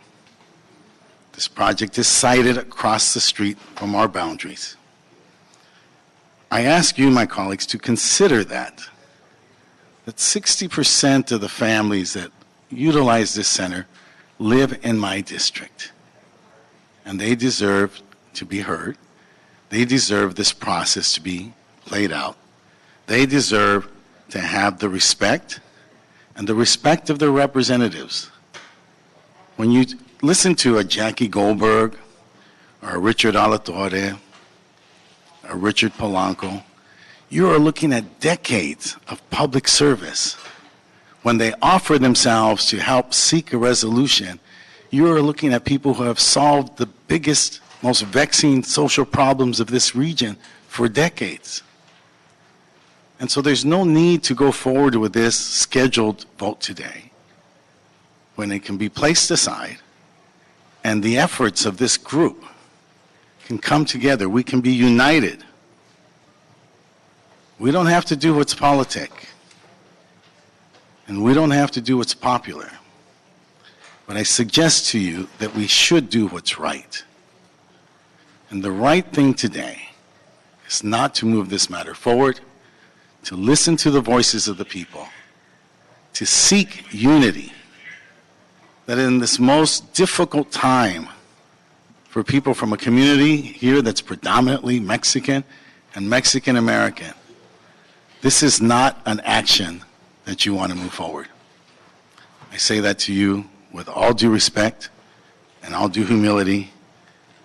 This project is sited across the street from our boundaries. I ask you, my colleagues, to consider that 60% of the families that utilize this center live in my district, and they deserve to be heard. They deserve this process to be played out. They deserve to have the respect and the respect of their representatives. When you listen to a Jackie Goldberg or a Richard Alatorre or Richard Polanco, you are looking at decades of public service. When they offer themselves to help seek a resolution, you are looking at people who have solved the biggest, most vexing social problems of this region for decades. And so there's no need to go forward with this scheduled vote today when it can be placed aside and the efforts of this group can come together. We can be united. We don't have to do what's politic, and we don't have to do what's popular. But I suggest to you that we should do what's right. And the right thing today is not to move this matter forward, to listen to the voices of the people, to seek unity, that in this most difficult time for people from a community here that's predominantly Mexican and Mexican American, this is not an action that you want to move forward. I say that to you with all due respect and all due humility,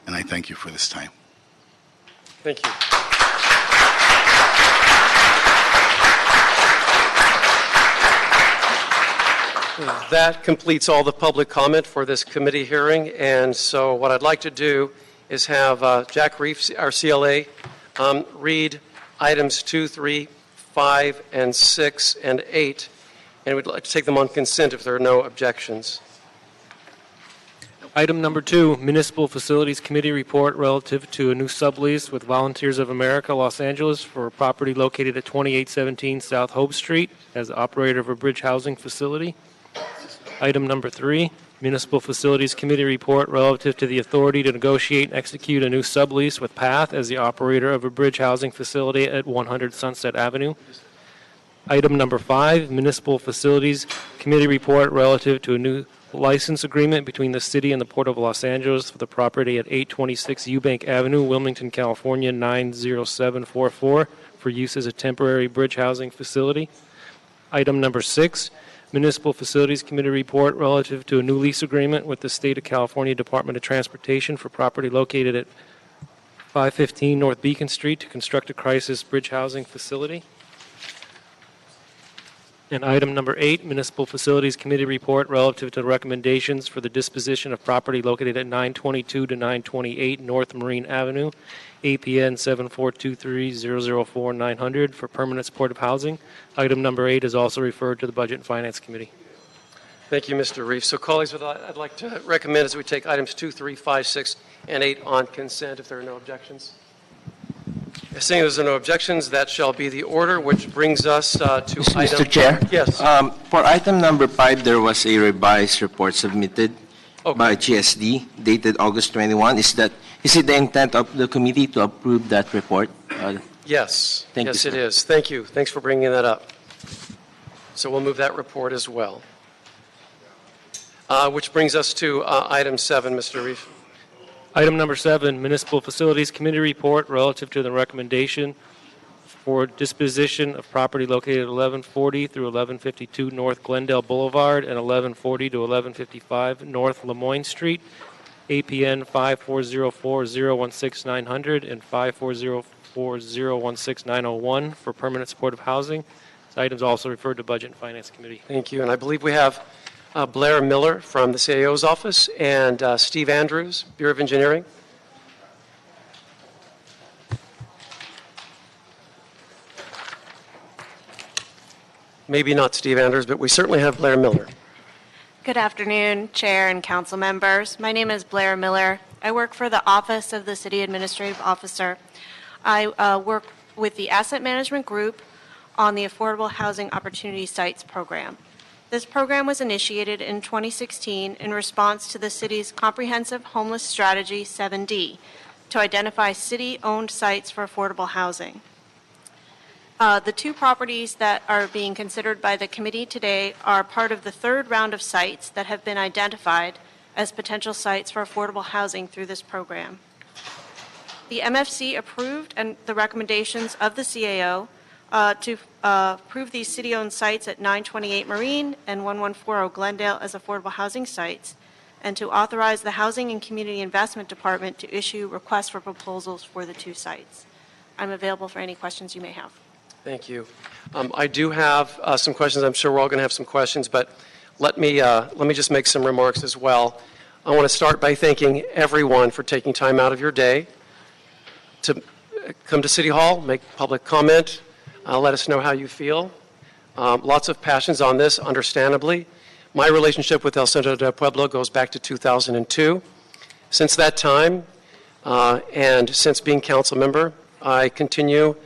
and I thank you for this time. Thank you. That completes all the public comment for this committee hearing, and so what I'd like to do is have Jack Reef, our CLA, read items 2, 3, 5, and 6, and 8, and we'd like to take them on consent if there are no objections. Item number 2, Municipal Facilities Committee report relative to a new sublease with Volunteers of America, Los Angeles for a property located at 2817 South Hope Street as the operator of a bridge housing facility. Item number 3, Municipal Facilities Committee report relative to the authority to negotiate and execute a new sublease with PATH as the operator of a bridge housing facility at 100 Sunset Avenue. Item number 5, Municipal Facilities Committee report relative to a new license agreement between the City and the Port of Los Angeles for the property at 826 Eubank Avenue, Wilmington, California, 90744 for use as a temporary bridge housing facility. Item number 6, Municipal Facilities Committee report relative to a new lease agreement with the State of California Department of Transportation for property located at 515 North Beacon Street to construct a crisis bridge housing facility. And item number 8, Municipal Facilities Committee report relative to recommendations for the disposition of property located at 922 to 928 North Marine Avenue, APN 7423004900 for permanent supportive housing. Item number 8 is also referred to the Budget and Finance Committee. Thank you, Mr. Reef. So, colleagues, what I'd like to recommend is we take items 2, 3, 5, 6, and 8 on consent if there are no objections. Seeing as there are no objections, that shall be the order, which brings us to item... Mr. Chair? Yes. For item number 5, there was a revised report submitted by GSD dated August 21. Is it the intent of the committee to approve that report? Yes. Thank you, yes, sir. it is. Thank you. Thanks for bringing that up. So we'll move that report as well. Which brings us to item 7, Mr. Reef. Item number 7, Municipal Facilities Committee report relative to the recommendation for disposition of property located at 1140 through 1152 North Glendale Boulevard and 1140 to 1155 North Lemoyne Street, APN 5404016-900 and 5404016-901 for permanent supportive housing. This item is also referred to Budget and Finance Committee. Thank you. And I believe we have Blair Miller from the CAO's office and Steve Andrews, Bureau of Engineering. Maybe not Steve Andrews, but we certainly have Blair Miller. Good afternoon, Chair and Council members. My name is Blair Miller. I work for the Office of the City Administrative Officer. I work with the Asset Management Group on the Affordable Housing Opportunity Sites program. This program was initiated in 2016 in response to the city's comprehensive homeless strategy 7D to identify city-owned sites for affordable housing. The 2 properties that are being considered by the committee today are part of the 3rd round of sites that have been identified as potential sites for affordable housing through this program. The MFC approved and the recommendations of the CAO to approve these city-owned sites at 928 Marine and 1140 Glendale as affordable housing sites, and to authorize the Housing and Community Investment Department to issue requests for proposals for the two sites. I'm available for any questions you may have. Thank you. I do have some questions. I'm sure we're all going to have some questions, but let me just make some remarks as well. I want to start by thanking everyone for taking time out of your day to come to City Hall, make public comment, let us know how you feel. Lots of passions on this, understandably. My relationship with El Centro del Pueblo goes back to 2002. Since that time, and since being council member, I continue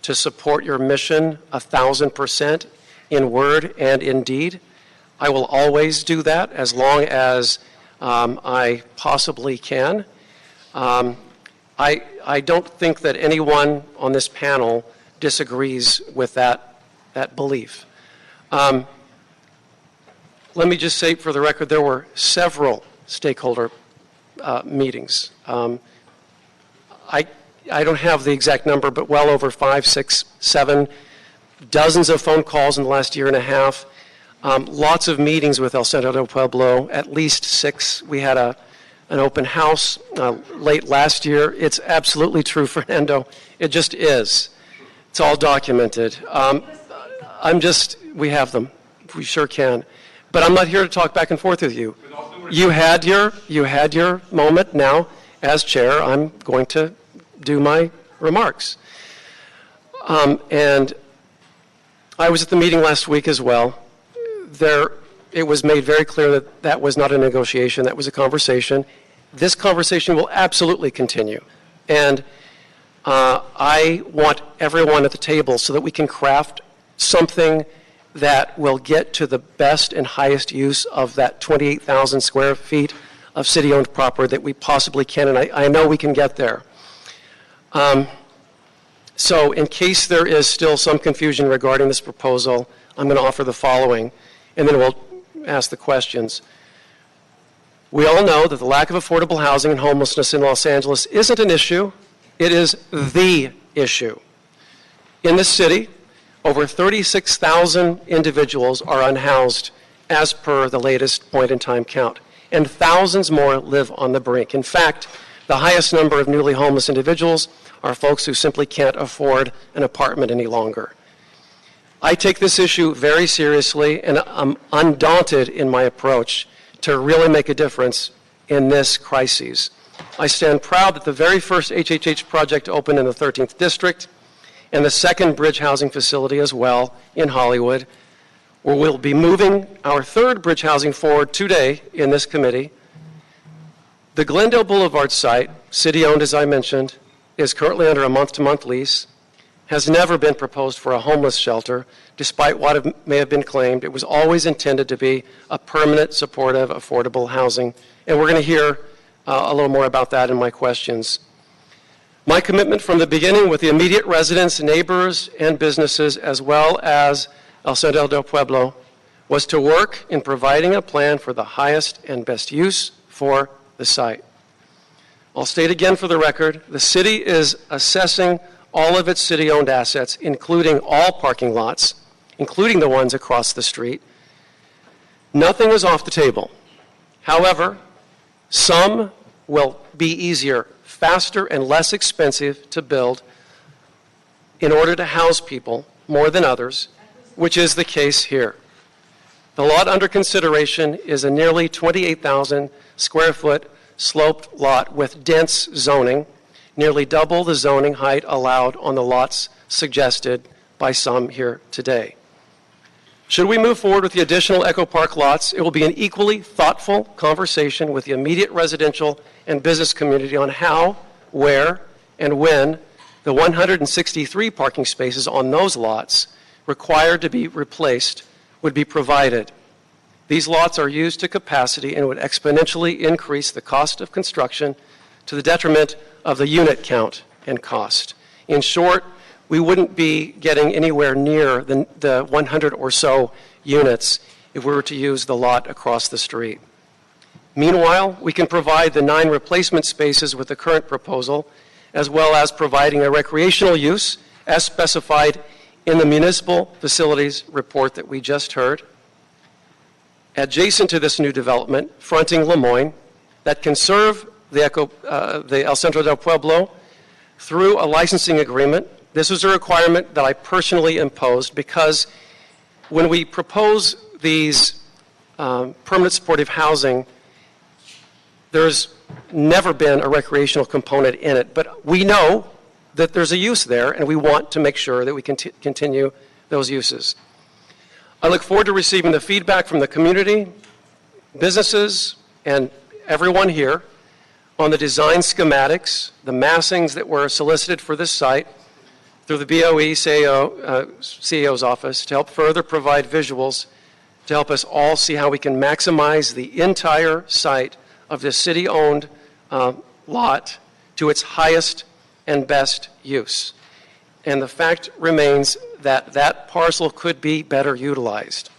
to support your mission 1,000% in word and in deed. I will always do that as long as I possibly can. I don't think that anyone on this panel disagrees with that belief. Let me just say for the record, there were several stakeholder meetings. I don't have the exact number, but well over 5, 6, 7, dozens of phone calls in the last year and a half. Lots of meetings with El Centro del Pueblo, at least 6. We had an open house late last year. It's absolutely true, Fernando. It just is. It's all documented. We have them. We sure can. But I'm not here to talk back and forth with you. You had your moment. Now, as chair, I'm going to do my remarks. And I was at the meeting last week as well. It was made very clear that that was not a negotiation, that was a conversation. This conversation will absolutely continue. And I want everyone at the table so that we can craft something that will get to the best and highest use of that 28,000 square feet of city-owned property that we possibly can, and I know we can get there. So in case there is still some confusion regarding this proposal, I'm going to offer the following, and then we'll ask the questions. We all know that the lack of affordable housing and homelessness in Los Angeles isn't an issue. It is the issue. In this city, over 36,000 individuals are unhoused as per the latest point-in-time count, and thousands more live on the brink. In fact, the highest number of newly homeless individuals are folks who simply can't afford an apartment any longer. I take this issue very seriously, and I'm undaunted in my approach to really make a difference in this crisis. I stand proud that the very first HHH project opened in the 13th District, and the second bridge housing facility as well in Hollywood, where we'll be moving our third bridge housing forward today in this committee. The Glendale Boulevard site, city-owned as I mentioned, is currently under a month-to-month lease, has never been proposed for a homeless shelter, despite what may have been claimed. It was always intended to be a permanent, supportive, affordable housing, and we're going to hear a little more about that in my questions. My commitment from the beginning with the immediate residents, neighbors, and businesses, as well as El Centro del Pueblo, was to work in providing a plan for the highest and best use for the site. I'll state again for the record, the city is assessing all of its city-owned assets, including all parking lots, including the ones across the street. Nothing is off the table. However, some will be easier, faster, and less expensive to build in order to house people more than others, which is the case here. The lot under consideration is a nearly 28,000 square foot sloped lot with dense zoning, nearly double the zoning height allowed on the lots suggested by some here today. Should we move forward with the additional Echo Park lots, it will be an equally thoughtful conversation with the immediate residential and business community on how, where, and when the 163 parking spaces on those lots required to be replaced would be provided. These lots are used to capacity and would exponentially increase the cost of construction to the detriment of the unit count and cost. In short, we wouldn't be getting anywhere near the 100 or so units if we were to use the lot across the street. Meanwhile, we can provide the 9 replacement spaces with the current proposal, as well as providing a recreational use as specified in the municipal facilities report that we just heard. Adjacent to this new development, fronting Lemoyne, that can serve the El Centro del Pueblo through a licensing agreement. This was a requirement that I personally imposed because when we propose these permanent supportive housing, there's never been a recreational component in it, but we know that there's a use there, and we want to make sure that we continue those uses. I look forward to receiving the feedback from the community, businesses, and everyone here on the design schematics, the massings that were solicited for this site through the BOE CEO's office to help further provide visuals to help us all see how we can maximize the entire site of this city-owned lot to its highest and best use. And the fact remains that that parcel could be better utilized.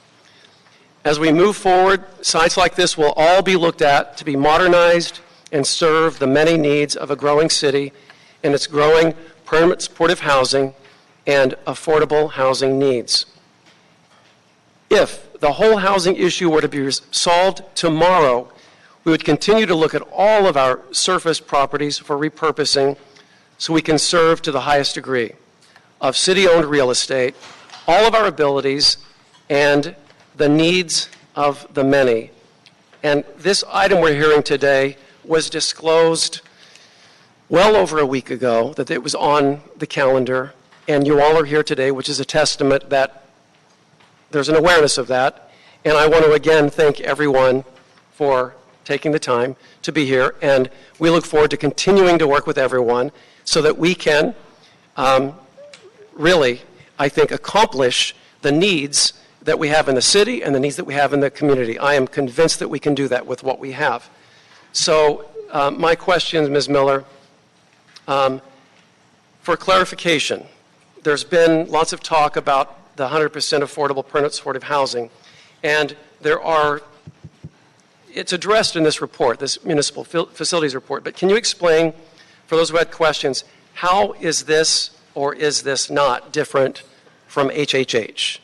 As we move forward, sites like this will all be looked at to be modernized and serve the many needs of a growing city and its growing permanent supportive housing and affordable housing needs. If the whole housing issue were to be solved tomorrow, we would continue to look at all of our surface properties for repurposing so we can serve to the highest degree of city-owned real estate, all of our abilities, and the needs of the many. And this item we're hearing today was disclosed well over a week ago, that it was on the calendar, and you all are here today, which is a testament that there's an awareness of that. And I want to again thank everyone for taking the time to be here, and we look forward to continuing to work with everyone so that we can really, I think, accomplish the needs that we have in the city and the needs that we have in the community. I am convinced that we can do that with what we have. So my question, Ms. Miller, for clarification, there's been lots of talk about the 100% affordable permanent supportive housing, and it's addressed in this report, this municipal facilities report, but can you explain, for those who had questions, how is this or is this not different from HHH?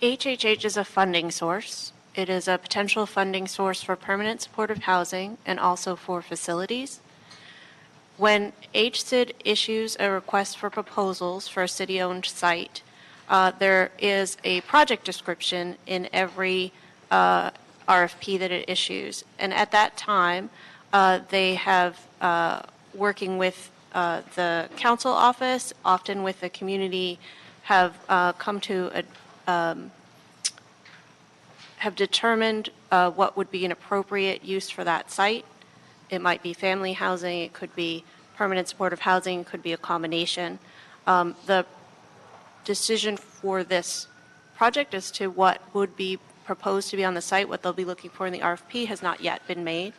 HHH is a funding source. It is a potential funding source for permanent supportive housing and also for facilities. When HCID issues a request for proposals for a city-owned site, there is a project description in every RFP that it issues. And at that time, they have, working with the council office, often with the community, have come to have determined what would be an appropriate use for that site. It might be family housing, it could be permanent supportive housing, it could be a combination. The decision for this project as to what would be proposed to be on the site, what they'll be looking for in the RFP, has not yet been made.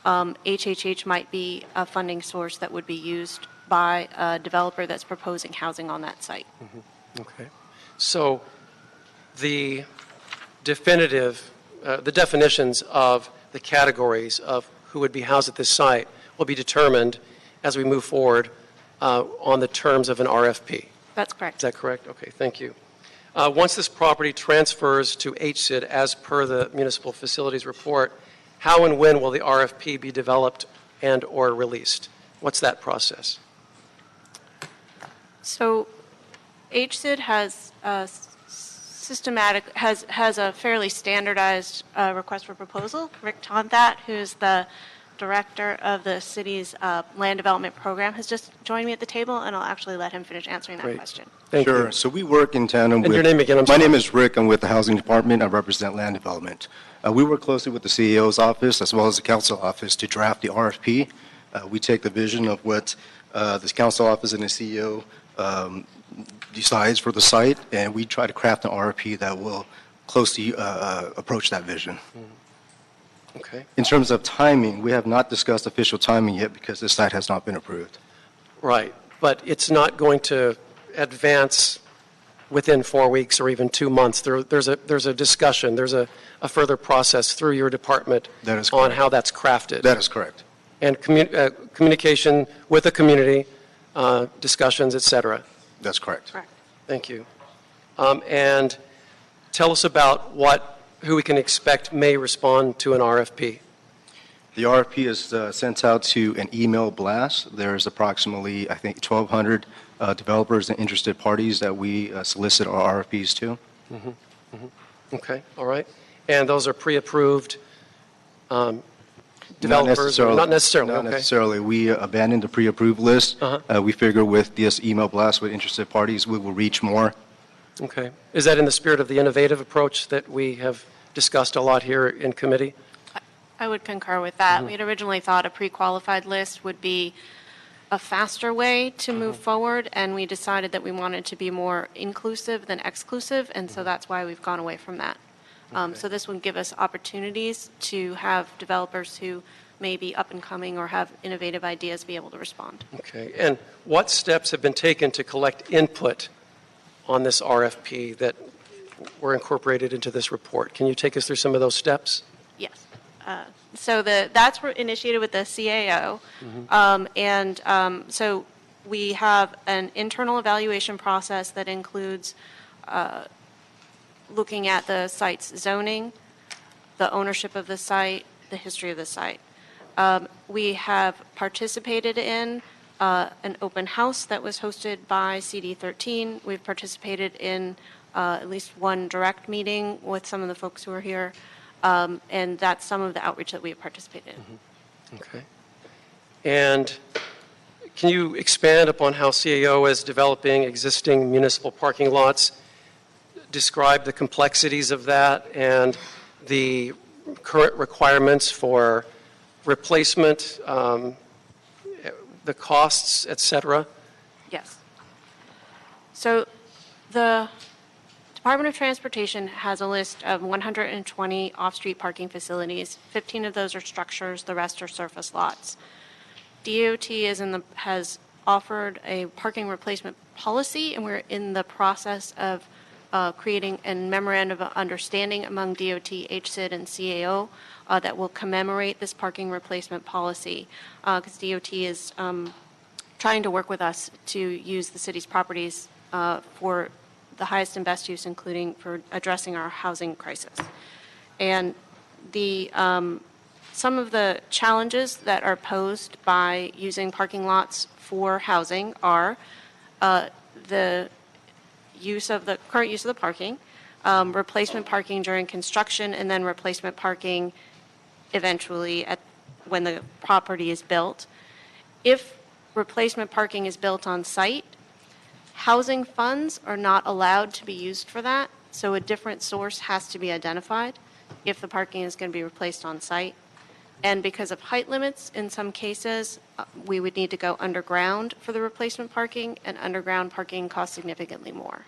HHH might be a funding source that would be used by a developer that's proposing housing on that site. Mm-hmm. Okay. So the definitions of the categories of who would be housed at this site will be determined as we move forward on the terms of an RFP. That's correct. Is that correct? Okay, thank you. Once this property transfers to HCID as per the municipal facilities report, how and when will the RFP be developed and or released? What's that process? So HCID has has a fairly standardized request for proposal. Rick Tontat, who's the director of the city's land development program, has just joined me at the table, and I'll actually let him finish answering that Great. question. Thank Sure. you. So we work in tandem And with... your name again, I'm My sorry. name is Rick. I'm with the Housing Department. I represent land development. We work closely with the CEO's office as well as the council office to draft the RFP. We take the vision of what the council office and the CEO decides for the site, and we try to craft an RFP that will closely approach that vision. Okay. In terms of timing, we have not discussed official timing yet because this site has not been approved. Right, but it's not going to advance within 4 weeks or even 2 months. There's a discussion, there's a further process through your department That is on correct. how that's crafted. That is correct. And communication with the community, discussions, et cetera. That's correct. Thank you. And tell us about who we can expect may respond to an RFP. The RFP is sent out to an email blast. There's approximately, I think, 1,200 developers and interested parties that we solicit our RFPs to. Okay, all right. And those are pre-approved developers? Not necessarily. Not okay. necessarily. We abandoned the pre-approved list. We figure with this email blast with interested parties, we will reach more. Okay. Is that in the spirit of the innovative approach that we have discussed a lot here in committee? I would concur with that. We had originally thought a pre-qualified list would be a faster way to move forward, and we decided that we wanted to be more inclusive than exclusive, and so that's why we've gone away from that. So this would give us opportunities to have developers who may be up and coming or have innovative ideas be able to respond. Okay. And what steps have been taken to collect input on this RFP that were incorporated into this report? Can you take us through some of those steps? Yes. So that's initiated with the CAO, so we have an internal evaluation process that includes looking at the site's zoning, the ownership of the site, the history of the site. We have participated in an open house that was hosted by CD13. We've participated in at least one direct meeting with some of the folks who are here. And that's some of the outreach that we have participated in. Okay. And can you expand upon how CAO is developing existing municipal parking lots? Describe the complexities of that and the current requirements for replacement, the costs, et cetera. Yes. So the Department of Transportation has a list of 120 off-street parking facilities. 15 of those are structures, the rest are surface lots. DOT has offered a parking replacement policy, and we're in the process of creating a memorandum of understanding among DOT, HCID, and CAO that will commemorate this parking replacement policy, because DOT is trying to work with us to use the city's properties for the highest and best use, including for addressing our housing crisis. And some of the challenges that are posed by using parking lots for housing are the current use of the parking, replacement parking during construction, and then replacement parking eventually when the property is built. If replacement parking is built on site, housing funds are not allowed to be used for that, so a different source has to be identified if the parking is going to be replaced on site. And because of height limits, in some cases, we would need to go underground for the replacement parking, and underground parking costs significantly more.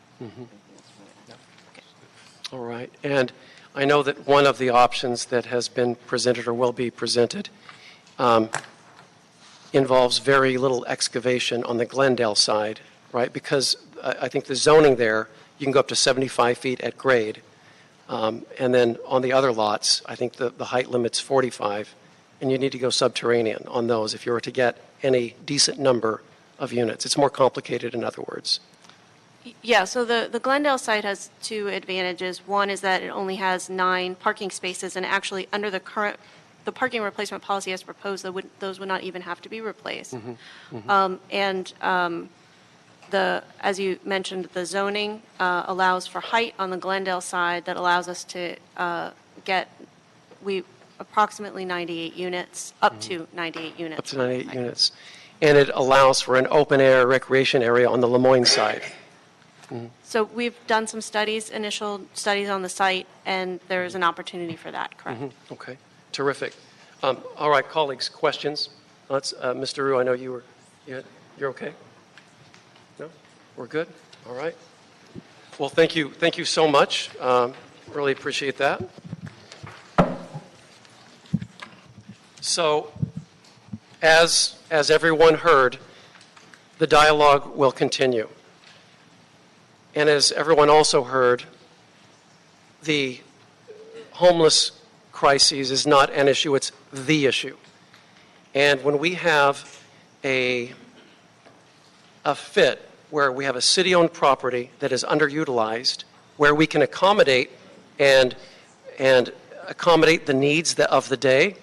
All right. And I know that one of the options that has been presented or will be presented involves very little excavation on the Glendale side, right? Because I think the zoning there, you can go up to 75 feet at grade. And then on the other lots, I think the height limit's 45, and you need to go subterranean on those if you were to get any decent number of units. It's more complicated, in other words. Yeah, so the Glendale site has two advantages. One is that it only has 9 parking spaces, and actually under the parking replacement policy as proposed, those would not even have to be replaced. As you mentioned, the zoning allows for height on the Glendale side that allows us to get approximately 98 units, up to 98 units. Up to 98 units. And it allows for an open-air recreation area on the Lemoyne side. So we've done some initial studies on the site, and there is an opportunity for that, correct? Okay, terrific. All right, colleagues, questions? Mr. Rue, I know you're okay? No? We're good? All right. Well, thank you so much. Really appreciate that. So, as everyone heard, the dialogue will continue. And as everyone also heard, the homeless crisis is not an issue, it's the issue. And when we have a fit where we have a city-owned property that is underutilized, where we can accommodate and accommodate the needs of the day,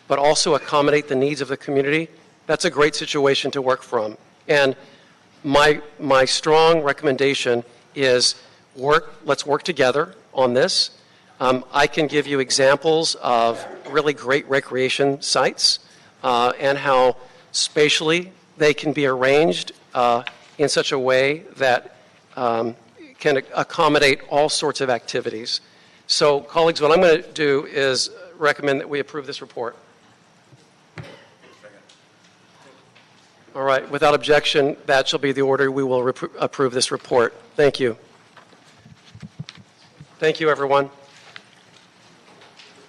but also accommodate the needs of the community, that's a great situation to work from. And my strong recommendation is let's work together on this. I can give you examples of really great recreation sites and how spatially they can be arranged in such a way that can accommodate all sorts of activities. So, colleagues, what I'm going to do is recommend that we approve this report. All right, without objection, that shall be the order. We will approve this report. Thank you. Thank you, everyone.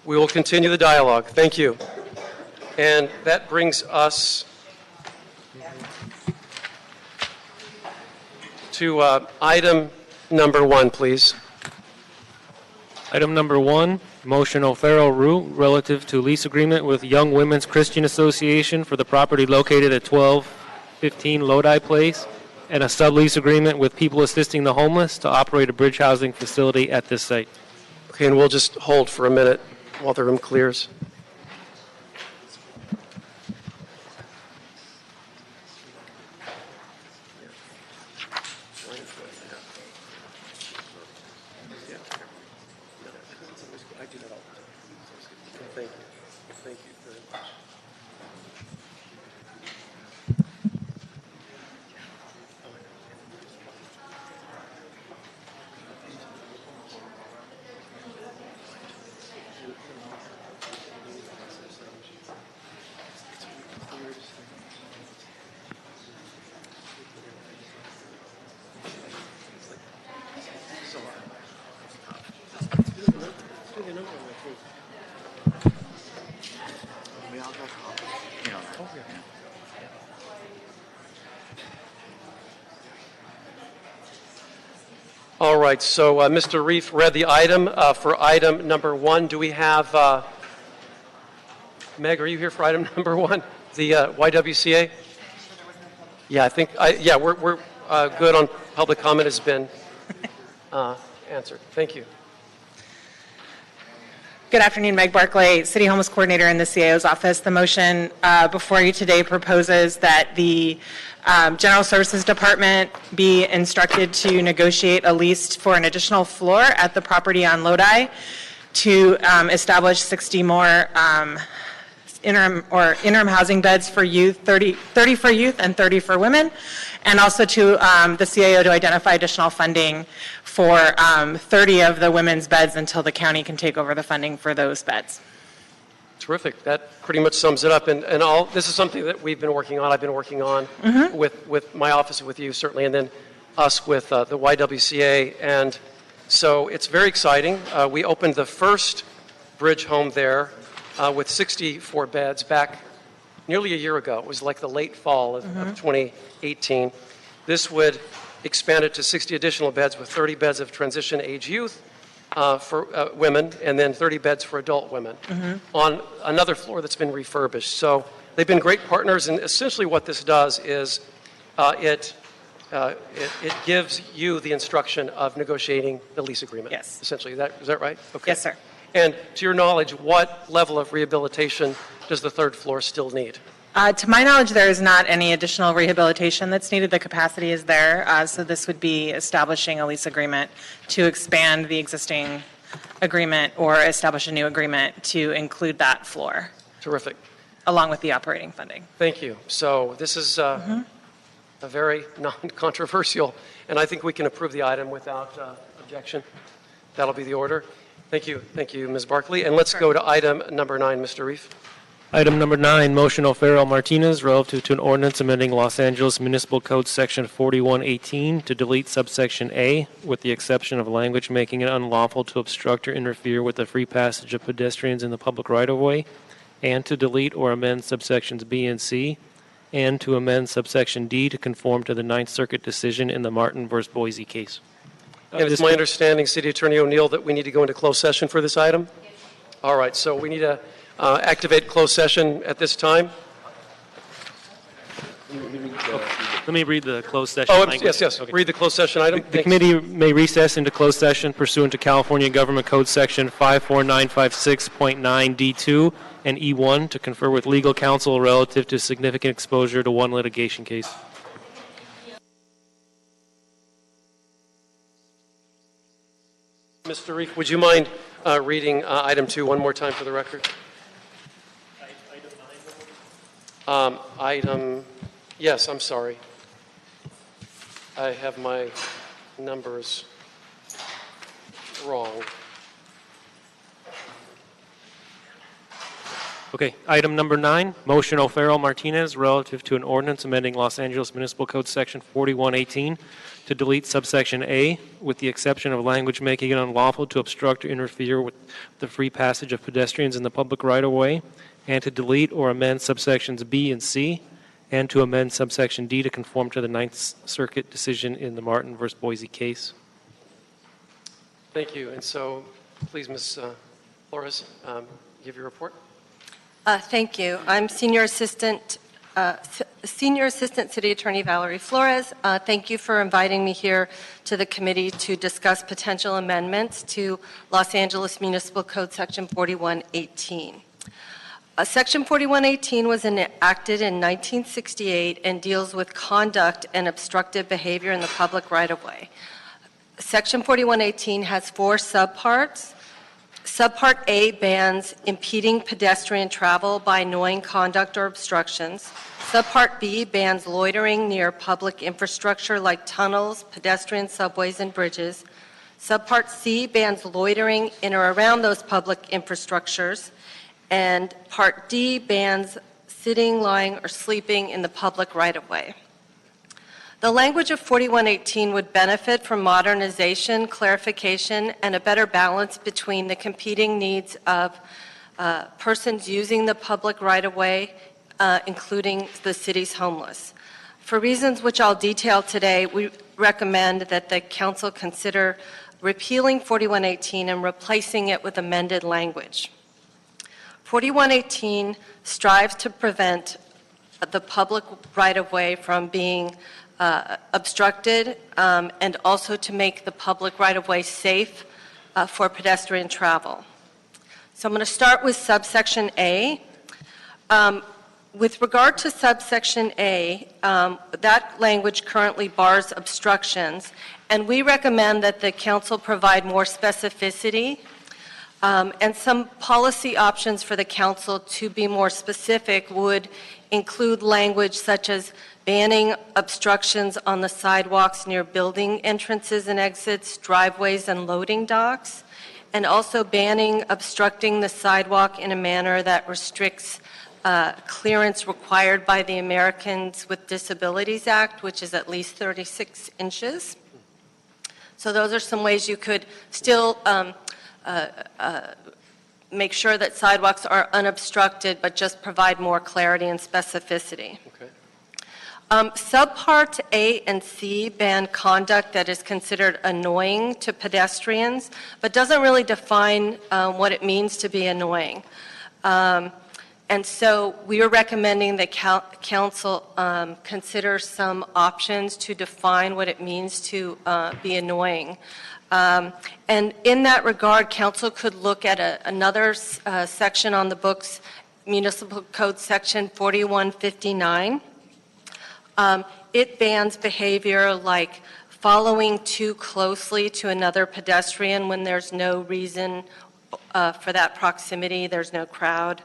We will continue the dialogue. Thank you. And that brings us to item number 1, please. Item number 1, motion O'Farrell Root relative to lease agreement with Young Women's Christian Association for the property located at 1215 Lodi Place and a sublease agreement with People Assisting the Homeless to operate a bridge housing facility at this site. Okay, and we'll just hold for a minute while the room clears. All right, so Mr. Reif read the item for item number 1. Do we have, Meg, are you here for item number 1? The YWCA? Yeah, I think, we're good on public comment has been answered. Thank you. Good afternoon, Meg Barclay, City Homeless Coordinator in the CAO's office. The motion before you today proposes that the General Services Department be instructed to negotiate a lease for an additional floor at the property on Lodi to establish 60 more interim housing beds for youth, 30 for youth and 30 for women, and also to the CAO to identify additional funding for 30 of the women's beds until the county can take over the funding for those beds. Terrific. That pretty much sums it up. And all this is something that we've been working on. I've been working on with my office, with you certainly, and then us with the YWCA. And so it's very exciting. We opened the first bridge home there with 64 beds back nearly a year ago. It was like the late fall of 2018. This would expand it to 60 additional beds with 30 beds of transition age youth for women, and then 30 beds for adult women on another floor that's been refurbished. So they've been great partners, and essentially what this does is it gives you the instruction of negotiating the lease agreement. Yes. Essentially, is that right? Okay. Yes, sir. And to your knowledge, what level of rehabilitation does the third floor still need? To my knowledge, there is not any additional rehabilitation that's needed. The capacity is there. So this would be establishing a lease agreement to expand the existing agreement or establish a new agreement to include that floor. Terrific. Along with the operating funding. Thank you. So this is a very non-controversial, and I think we can approve the item without objection. That'll be the order. Thank you. Thank you, Ms. Barkley. And let's go to item number 9, Mr. Reif. Item number 9, motion O'Farrell Martinez relative to an ordinance amending Los Angeles Municipal Code Section 4118 to delete subsection A with the exception of language making it unlawful to obstruct or interfere with the free passage of pedestrians in the public right-of-way, and to delete or amend subsections B and C, and to amend subsection D to conform to the Ninth Circuit decision in the Martin v. Boise case. And it's my understanding, City Attorney O'Neill, that we need to go into closed session for this item? All right, so we need to activate closed session at this time. Let me read the closed session Oh, language. yes. Okay. Read the closed session item. The committee may recess into closed session pursuant to California Government Code Section 54956.9 D2 and E1 to confer with legal counsel relative to significant exposure to one litigation case. Mr. Reek, would you mind reading item 2 one more time for the record? Yes, I'm sorry. I have my numbers wrong. Okay, item number 9, motion O'Farrell Martinez relative to an ordinance amending Los Angeles Municipal Code Section 4118 to delete subsection A with the exception of language making it unlawful to obstruct or interfere with the free passage of pedestrians in the public right-of-way, and to delete or amend subsections B and C, and to amend subsection D to conform to the Ninth Circuit decision in the Martin v. Boise case. Thank you. And so, please, Ms. Flores, give your report. Thank you. I'm Senior Assistant City Attorney Valerie Flores. Thank you for inviting me here to the committee to discuss potential amendments to Los Angeles Municipal Code Section 4118. Section 4118 was enacted in 1968 and deals with conduct and obstructive behavior in the public right-of-way. Section 4118 has 4 subparts. Subpart A bans impeding pedestrian travel by annoying conduct or obstructions. Subpart B bans loitering near public infrastructure like tunnels, pedestrian subways, and bridges. Subpart C bans loitering in or around those public infrastructures. And Part D bans sitting, lying, or sleeping in the public right-of-way. The language of 4118 would benefit from modernization, clarification, and a better balance between the competing needs of persons using the public right-of-way, including the city's homeless. For reasons which I'll detail today, we recommend that the council consider repealing 4118 and replacing it with amended language. 4118 strives to prevent the public right-of-way from being obstructed and also to make the public right-of-way safe for pedestrian travel. So I'm going to start with subsection A. With regard to subsection A, that language currently bars obstructions, and we recommend that the council provide more specificity and some policy options for the council to be more specific would include language such as banning obstructions on the sidewalks near building entrances and exits, driveways, and loading docks, and also banning obstructing the sidewalk in a manner that restricts clearance required by the Americans with Disabilities Act, which is at least 36 inches. So those are some ways you could still make sure that sidewalks are unobstructed, but just provide more clarity and specificity. Okay. Subpart A and C ban conduct that is considered annoying to pedestrians, but doesn't really define what it means to be annoying. And so we are recommending that council consider some options to define what it means to be annoying. And in that regard, council could look at another section on the books, Municipal Code Section 4159. It bans behavior like following too closely to another pedestrian when there's no reason for that proximity, there's no crowd.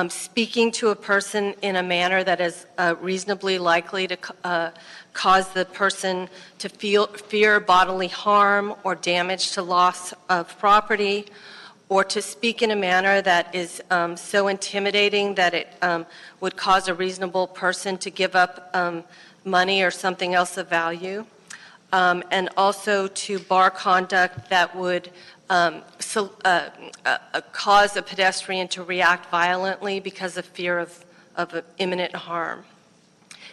Speaking to a person in a manner that is reasonably likely to cause the person to fear bodily harm or damage to loss of property, or to speak in a manner that is so intimidating that it would cause a reasonable person to give up money or something else of value, and also to bar conduct that would cause a pedestrian to react violently because of fear of imminent harm.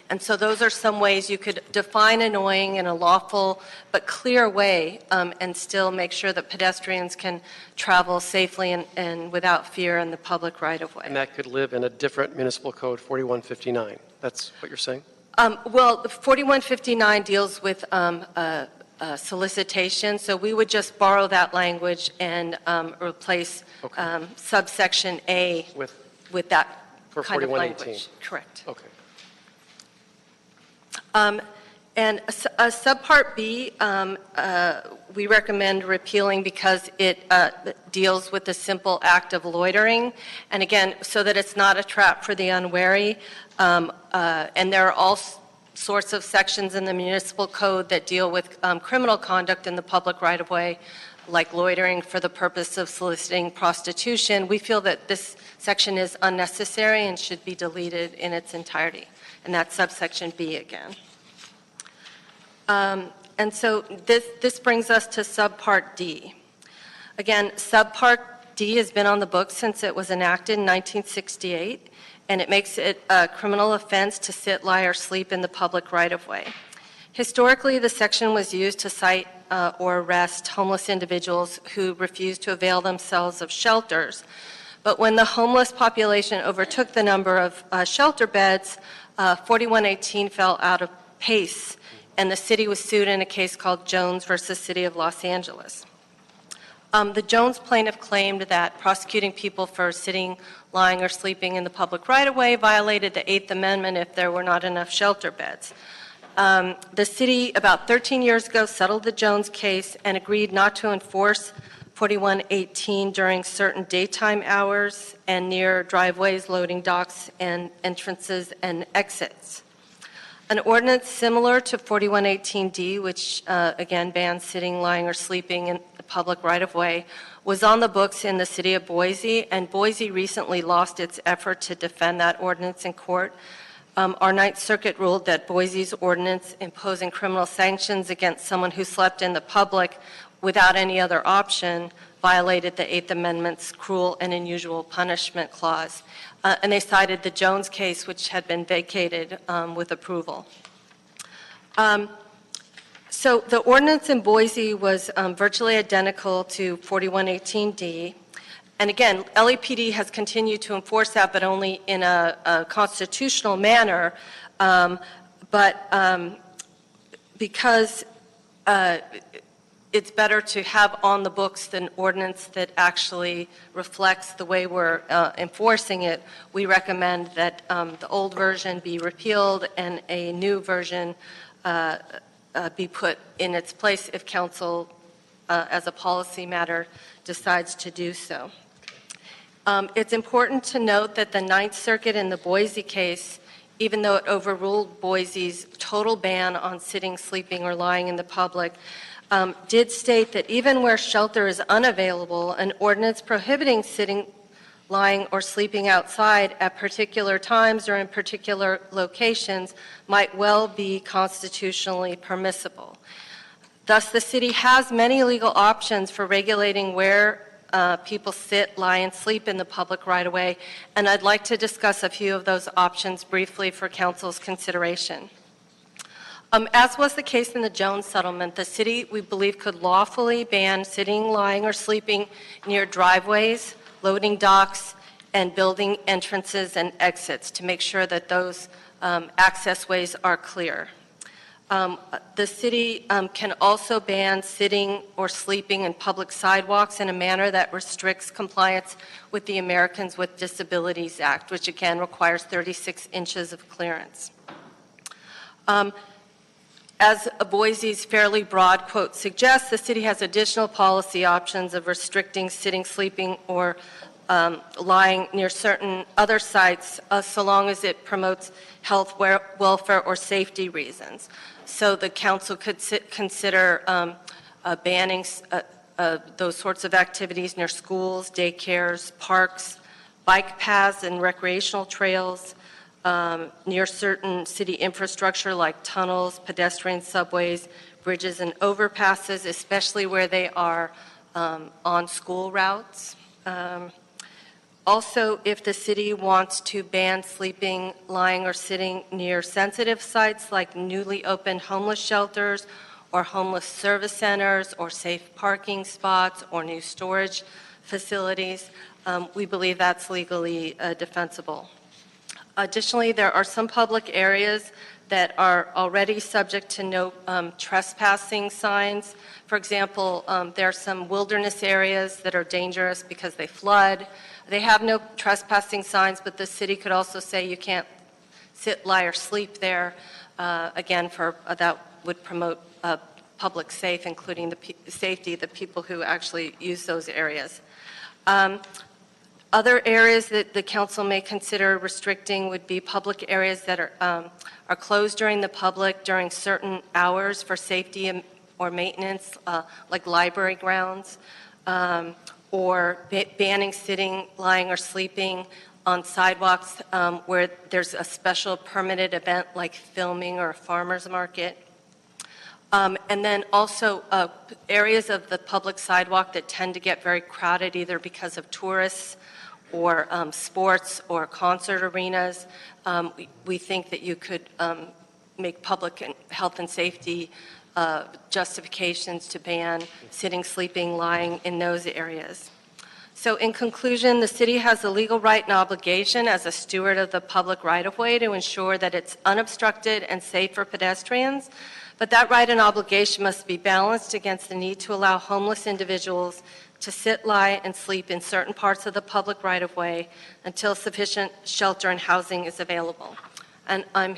And so those are some ways you could define annoying in a lawful but clear way and still make sure that pedestrians can travel safely and without fear in the public right-of-way. And that could live in a different municipal code, 4159. That's what you're saying? Well, 4159 deals with solicitation, so we would just borrow that language and replace subsection A with that For kind of 4118. language. Correct. Okay. And subpart B, we recommend repealing because it deals with the simple act of loitering, and again, so that it's not a trap for the unwary. And there are all sorts of sections in the municipal code that deal with criminal conduct in the public right-of-way, like loitering for the purpose of soliciting prostitution. We feel that this section is unnecessary and should be deleted in its entirety, and that's subsection B again. And so this brings us to subpart D. Again, subpart D has been on the books since it was enacted in 1968, and it makes it a criminal offense to sit, lie, or sleep in the public right-of-way. Historically, the section was used to cite or arrest homeless individuals who refused to avail themselves of shelters. But when the homeless population overtook the number of shelter beds, 4118 fell out of pace, and the city was sued in a case called Jones versus City of Los Angeles. The Jones plaintiff claimed that prosecuting people for sitting, lying, or sleeping in the public right-of-way violated the Eighth Amendment if there were not enough shelter beds. The city, about 13 years ago, settled the Jones case and agreed not to enforce 4118 during certain daytime hours and near driveways, loading docks, and entrances and exits. An ordinance similar to 4118D, which again bans sitting, lying, or sleeping in the public right-of-way, was on the books in the city of Boise, and Boise recently lost its effort to defend that ordinance in court. Our Ninth Circuit ruled that Boise's ordinance imposing criminal sanctions against someone who slept in the public without any other option violated the Eighth Amendment's cruel and unusual punishment clause. And they cited the Jones case, which had been vacated with approval. So the ordinance in Boise was virtually identical to 4118D. And again, LAPD has continued to enforce that, but only in a constitutional manner. Because it's better to have on the books an ordinance that actually reflects the way we're enforcing it, we recommend that the old version be repealed and a new version be put in its place if council, as a policy matter, decides to do so. It's important to note that the Ninth Circuit in the Boise case, even though it overruled Boise's total ban on sitting, sleeping, or lying in the public, did state that even where shelter is unavailable, an ordinance prohibiting sitting, lying, or sleeping outside at particular times or in particular locations might well be constitutionally permissible. Thus, the city has many legal options for regulating where people sit, lie, and sleep in the public right-of-way, and I'd like to discuss a few of those options briefly for council's consideration. As was the case in the Jones settlement, the city, we believe, could lawfully ban sitting, lying, or sleeping near driveways, loading docks, and building entrances and exits to make sure that those access ways are clear. The city can also ban sitting or sleeping in public sidewalks in a manner that restricts compliance with the Americans with Disabilities Act, which again requires 36 inches of clearance. As Boise's fairly broad quote suggests, the city has additional policy options of restricting sitting, sleeping, or lying near certain other sites so long as it promotes health, welfare, or safety reasons. So the council could consider banning those sorts of activities near schools, daycares, parks, bike paths, and recreational trails, near certain city infrastructure like tunnels, pedestrian subways, bridges, and overpasses, especially where they are on school routes. Also, if the city wants to ban sleeping, lying, or sitting near sensitive sites like newly opened homeless shelters or homeless service centers or safe parking spots or new storage facilities, we believe that's legally defensible. Additionally, there are some public areas that are already subject to no trespassing signs. For example, there are some wilderness areas that are dangerous because they flood. They have no trespassing signs, but the city could also say you can't sit, lie, or sleep there. Again, that would promote public safe, including the safety of the people who actually use those areas. Other areas that the council may consider restricting would be public areas that are closed during the public during certain hours for safety or maintenance, like library grounds, or banning sitting, lying, or sleeping on sidewalks where there's a special permitted event like filming or a farmer's market. And then also areas of the public sidewalk that tend to get very crowded either because of tourists or sports or concert arenas. We think that you could make public health and safety justifications to ban sitting, sleeping, lying in those areas. So in conclusion, the city has a legal right and obligation as a steward of the public right-of-way to ensure that it's unobstructed and safe for pedestrians. But that right and obligation must be balanced against the need to allow homeless individuals to sit, lie, and sleep in certain parts of the public right-of-way until sufficient shelter and housing is available. And I'm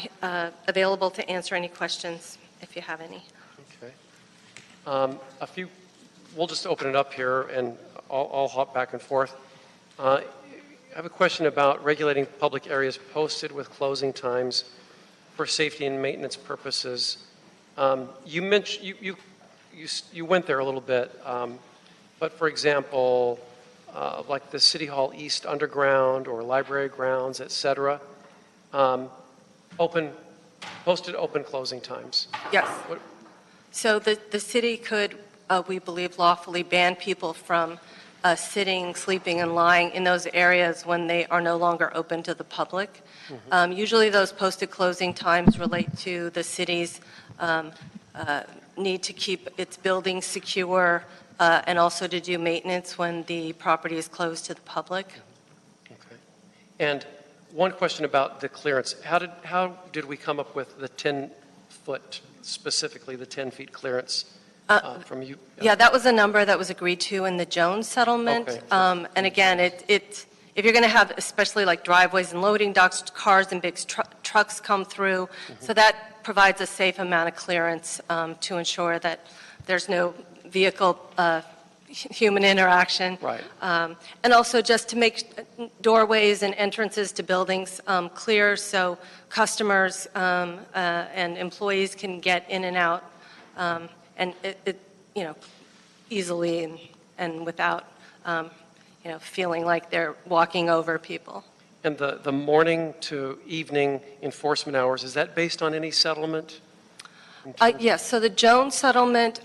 available to answer any questions if you have any. Okay. We'll just open it up here and I'll hop back and forth. I have a question about regulating public areas posted with closing times for safety and maintenance purposes. You mentioned, you went there a little bit, but for example, like the City Hall East Underground or library grounds, et cetera, posted open closing times. Yes. So the city could, we believe, lawfully ban people from sitting, sleeping, and lying in those areas when they are no longer open to the public. Mm-hmm. Usually those posted closing times relate to the city's need to keep its buildings secure and also to do maintenance when the property is closed to the public. Okay. And one question about the clearance. How did we come up with the 10-foot, specifically the 10 feet clearance from you? Yeah, that was a number that was agreed to in the Jones settlement. Okay. And again, if you're going to have, especially like driveways and loading docks, cars and big trucks come through, so that provides a safe amount of clearance to ensure that there's no vehicle human interaction. Right. And also just to make doorways and entrances to buildings clear so customers and employees can get in and out and easily and without feeling like they're walking over people. And the morning to evening enforcement hours, is that based on any settlement? Yes, so the Jones settlement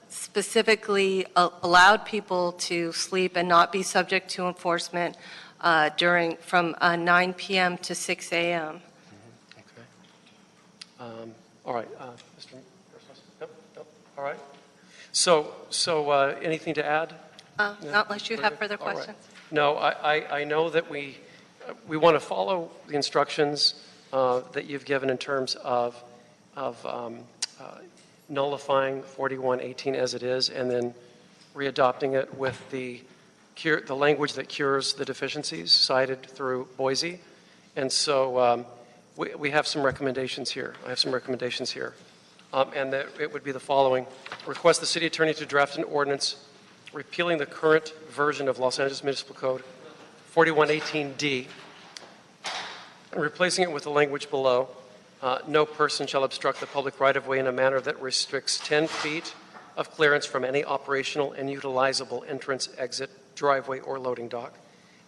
specifically allowed people to sleep and not be subject to enforcement from 9 p.m. to 6 a.m. Okay. All right, Mr. Nope. All right. So anything to add? Not unless you have further questions. Right. No, I know that we want to follow the instructions that you've given in terms of nullifying 4118 as it is and then readopting it with the language that cures the deficiencies cited through Boise. And so we have some recommendations here. I have some recommendations here. And that it would be the following. Request the city attorney to draft an ordinance repealing the current version of Los Angeles Municipal Code 4118D and replacing it with the language below. No person shall obstruct the public right-of-way in a manner that restricts 10 feet of clearance from any operational and utilizable entrance, exit, driveway, or loading dock.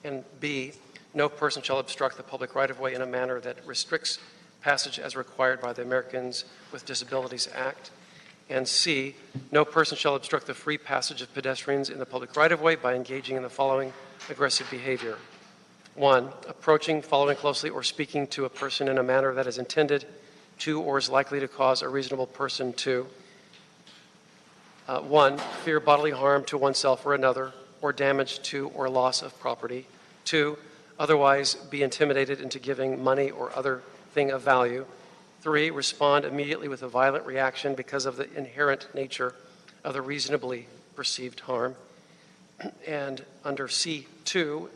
And B, no person shall obstruct the public right-of-way in a manner that restricts passage as required by the Americans with Disabilities Act. And C, no person shall obstruct the free passage of pedestrians in the public right-of-way by engaging in the following aggressive behavior. 1, approaching, following closely, or speaking to a person in a manner that is intended to or is likely to cause a reasonable person to 1, fear bodily harm to oneself or another, or damage to or loss of property. 2, otherwise be intimidated into giving money or other thing of value. 3, respond immediately with a violent reaction because of the inherent nature of the reasonably perceived harm. And under C2,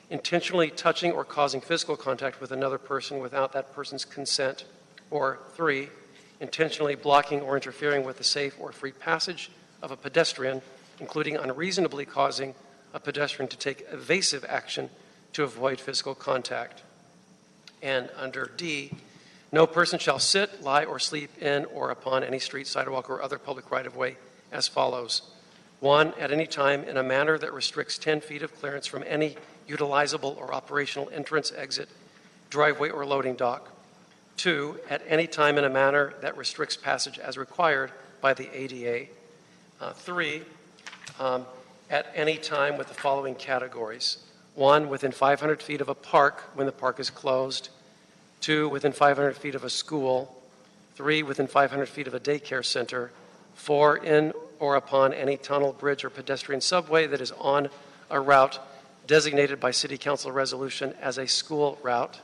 intentionally touching or causing physical contact with another person without that person's consent. Or 3, intentionally blocking or interfering with the safe or free passage of a pedestrian, including unreasonably causing a pedestrian to take evasive action to avoid physical contact. And under D, no person shall sit, lie, or sleep in or upon any street, sidewalk, or other public right-of-way as follows. 1, at any time in a manner that restricts 10 feet of clearance from any utilizable or operational entrance, exit, driveway, or loading dock. 2, at any time in a manner that restricts passage as required by the ADA. 3, at any time with the following categories. 1, within 500 feet of a park when the park is closed. 2, within 500 feet of a school. 3, within 500 feet of a daycare center. 4, in or upon any tunnel, bridge, or pedestrian subway that is on a route designated by City Council resolution as a school route.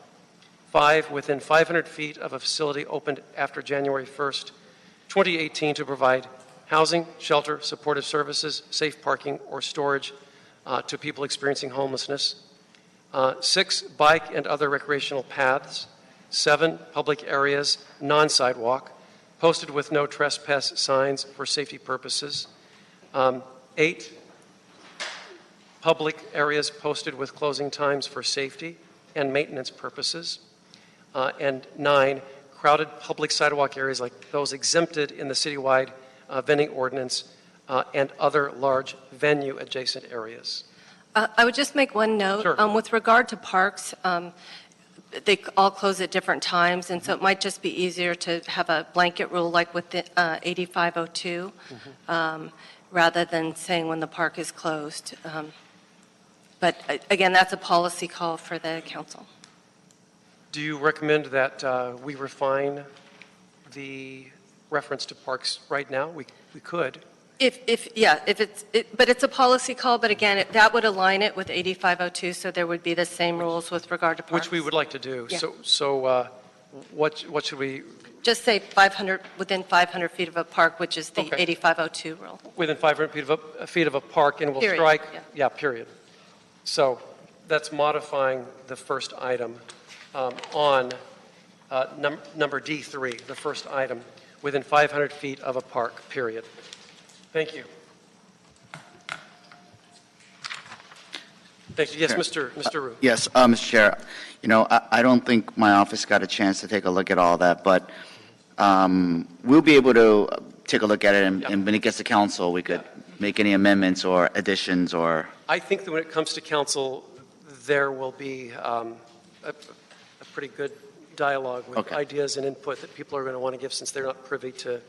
5, within 500 feet of a facility opened after January 1st, 2018 to provide housing, shelter, supportive services, safe parking, or storage to people experiencing homelessness. 6, bike and other recreational paths. 7, public areas, non-sidewalk, posted with no trespass signs for safety purposes. 8, public areas posted with closing times for safety and maintenance purposes. And 9, crowded public sidewalk areas like those exempted in the citywide vending ordinance and other large venue adjacent areas. I would just make one note. Sure. With regard to parks, they all close at different times, and so it might just be easier to have a blanket rule like with the 8502 rather than saying when the park is closed. But again, that's a policy call for the council. Do you recommend that we refine the reference to parks right now? We could. But it's a policy call, but again, that would align it with 8502, so there would be the same rules with regard to parks. Which we would like to do. Yeah. So what should we? Just say within 500 feet of a park, which is the 8502 rule. Within 500 feet of a park, and we'll Period. strike. Yeah, period. So that's modifying the first item on number D3, the first item, within 500 feet of a park, period. Thank you. Thank you. Yes, Mr. Rue. Yes, Mr. Chair. You know, I don't think my office got a chance to take a look at all that, but we'll be able to take a look at it, and when it gets to council, we could make any amendments or additions or... I think that when it comes to council, there will be a pretty good dialogue with ideas and input that people are going to want to give since they're not privy to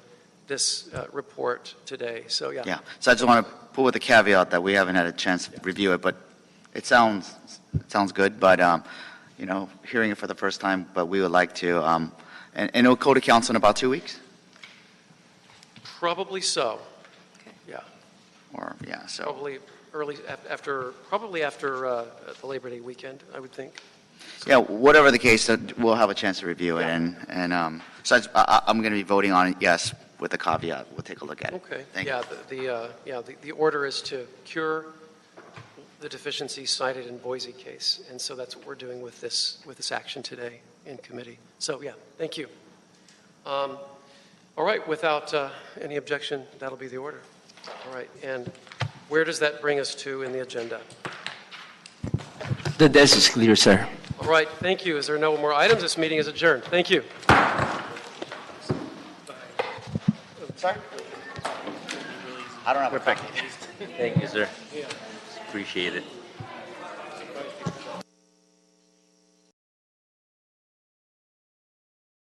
this report today. So, yeah. Yeah. So I just want to put with the caveat that we haven't had a chance to review it, but it sounds good, but, you know, hearing it for the first time, but we would like to, and it'll go to council in about 2 weeks? Probably so. Yeah. Or, yeah, so. Probably after the Labor Day weekend, I would think. So. Yeah, whatever the case, we'll have a chance to review it, and so I'm going to be voting on it, yes, with the caveat. We'll take a look at it. Okay. Thank you. The order is to cure the deficiencies cited in Boise case, and so that's what we're doing with this action today in committee. So, yeah, thank you. All right, without any objection, that'll be the order. All right, and where does that bring us to in the agenda? The desk is clear, sir. All right, thank you. Is there no more items? This meeting is adjourned. Thank you. Sorry? I don't have a Thank you, sir. Appreciate it.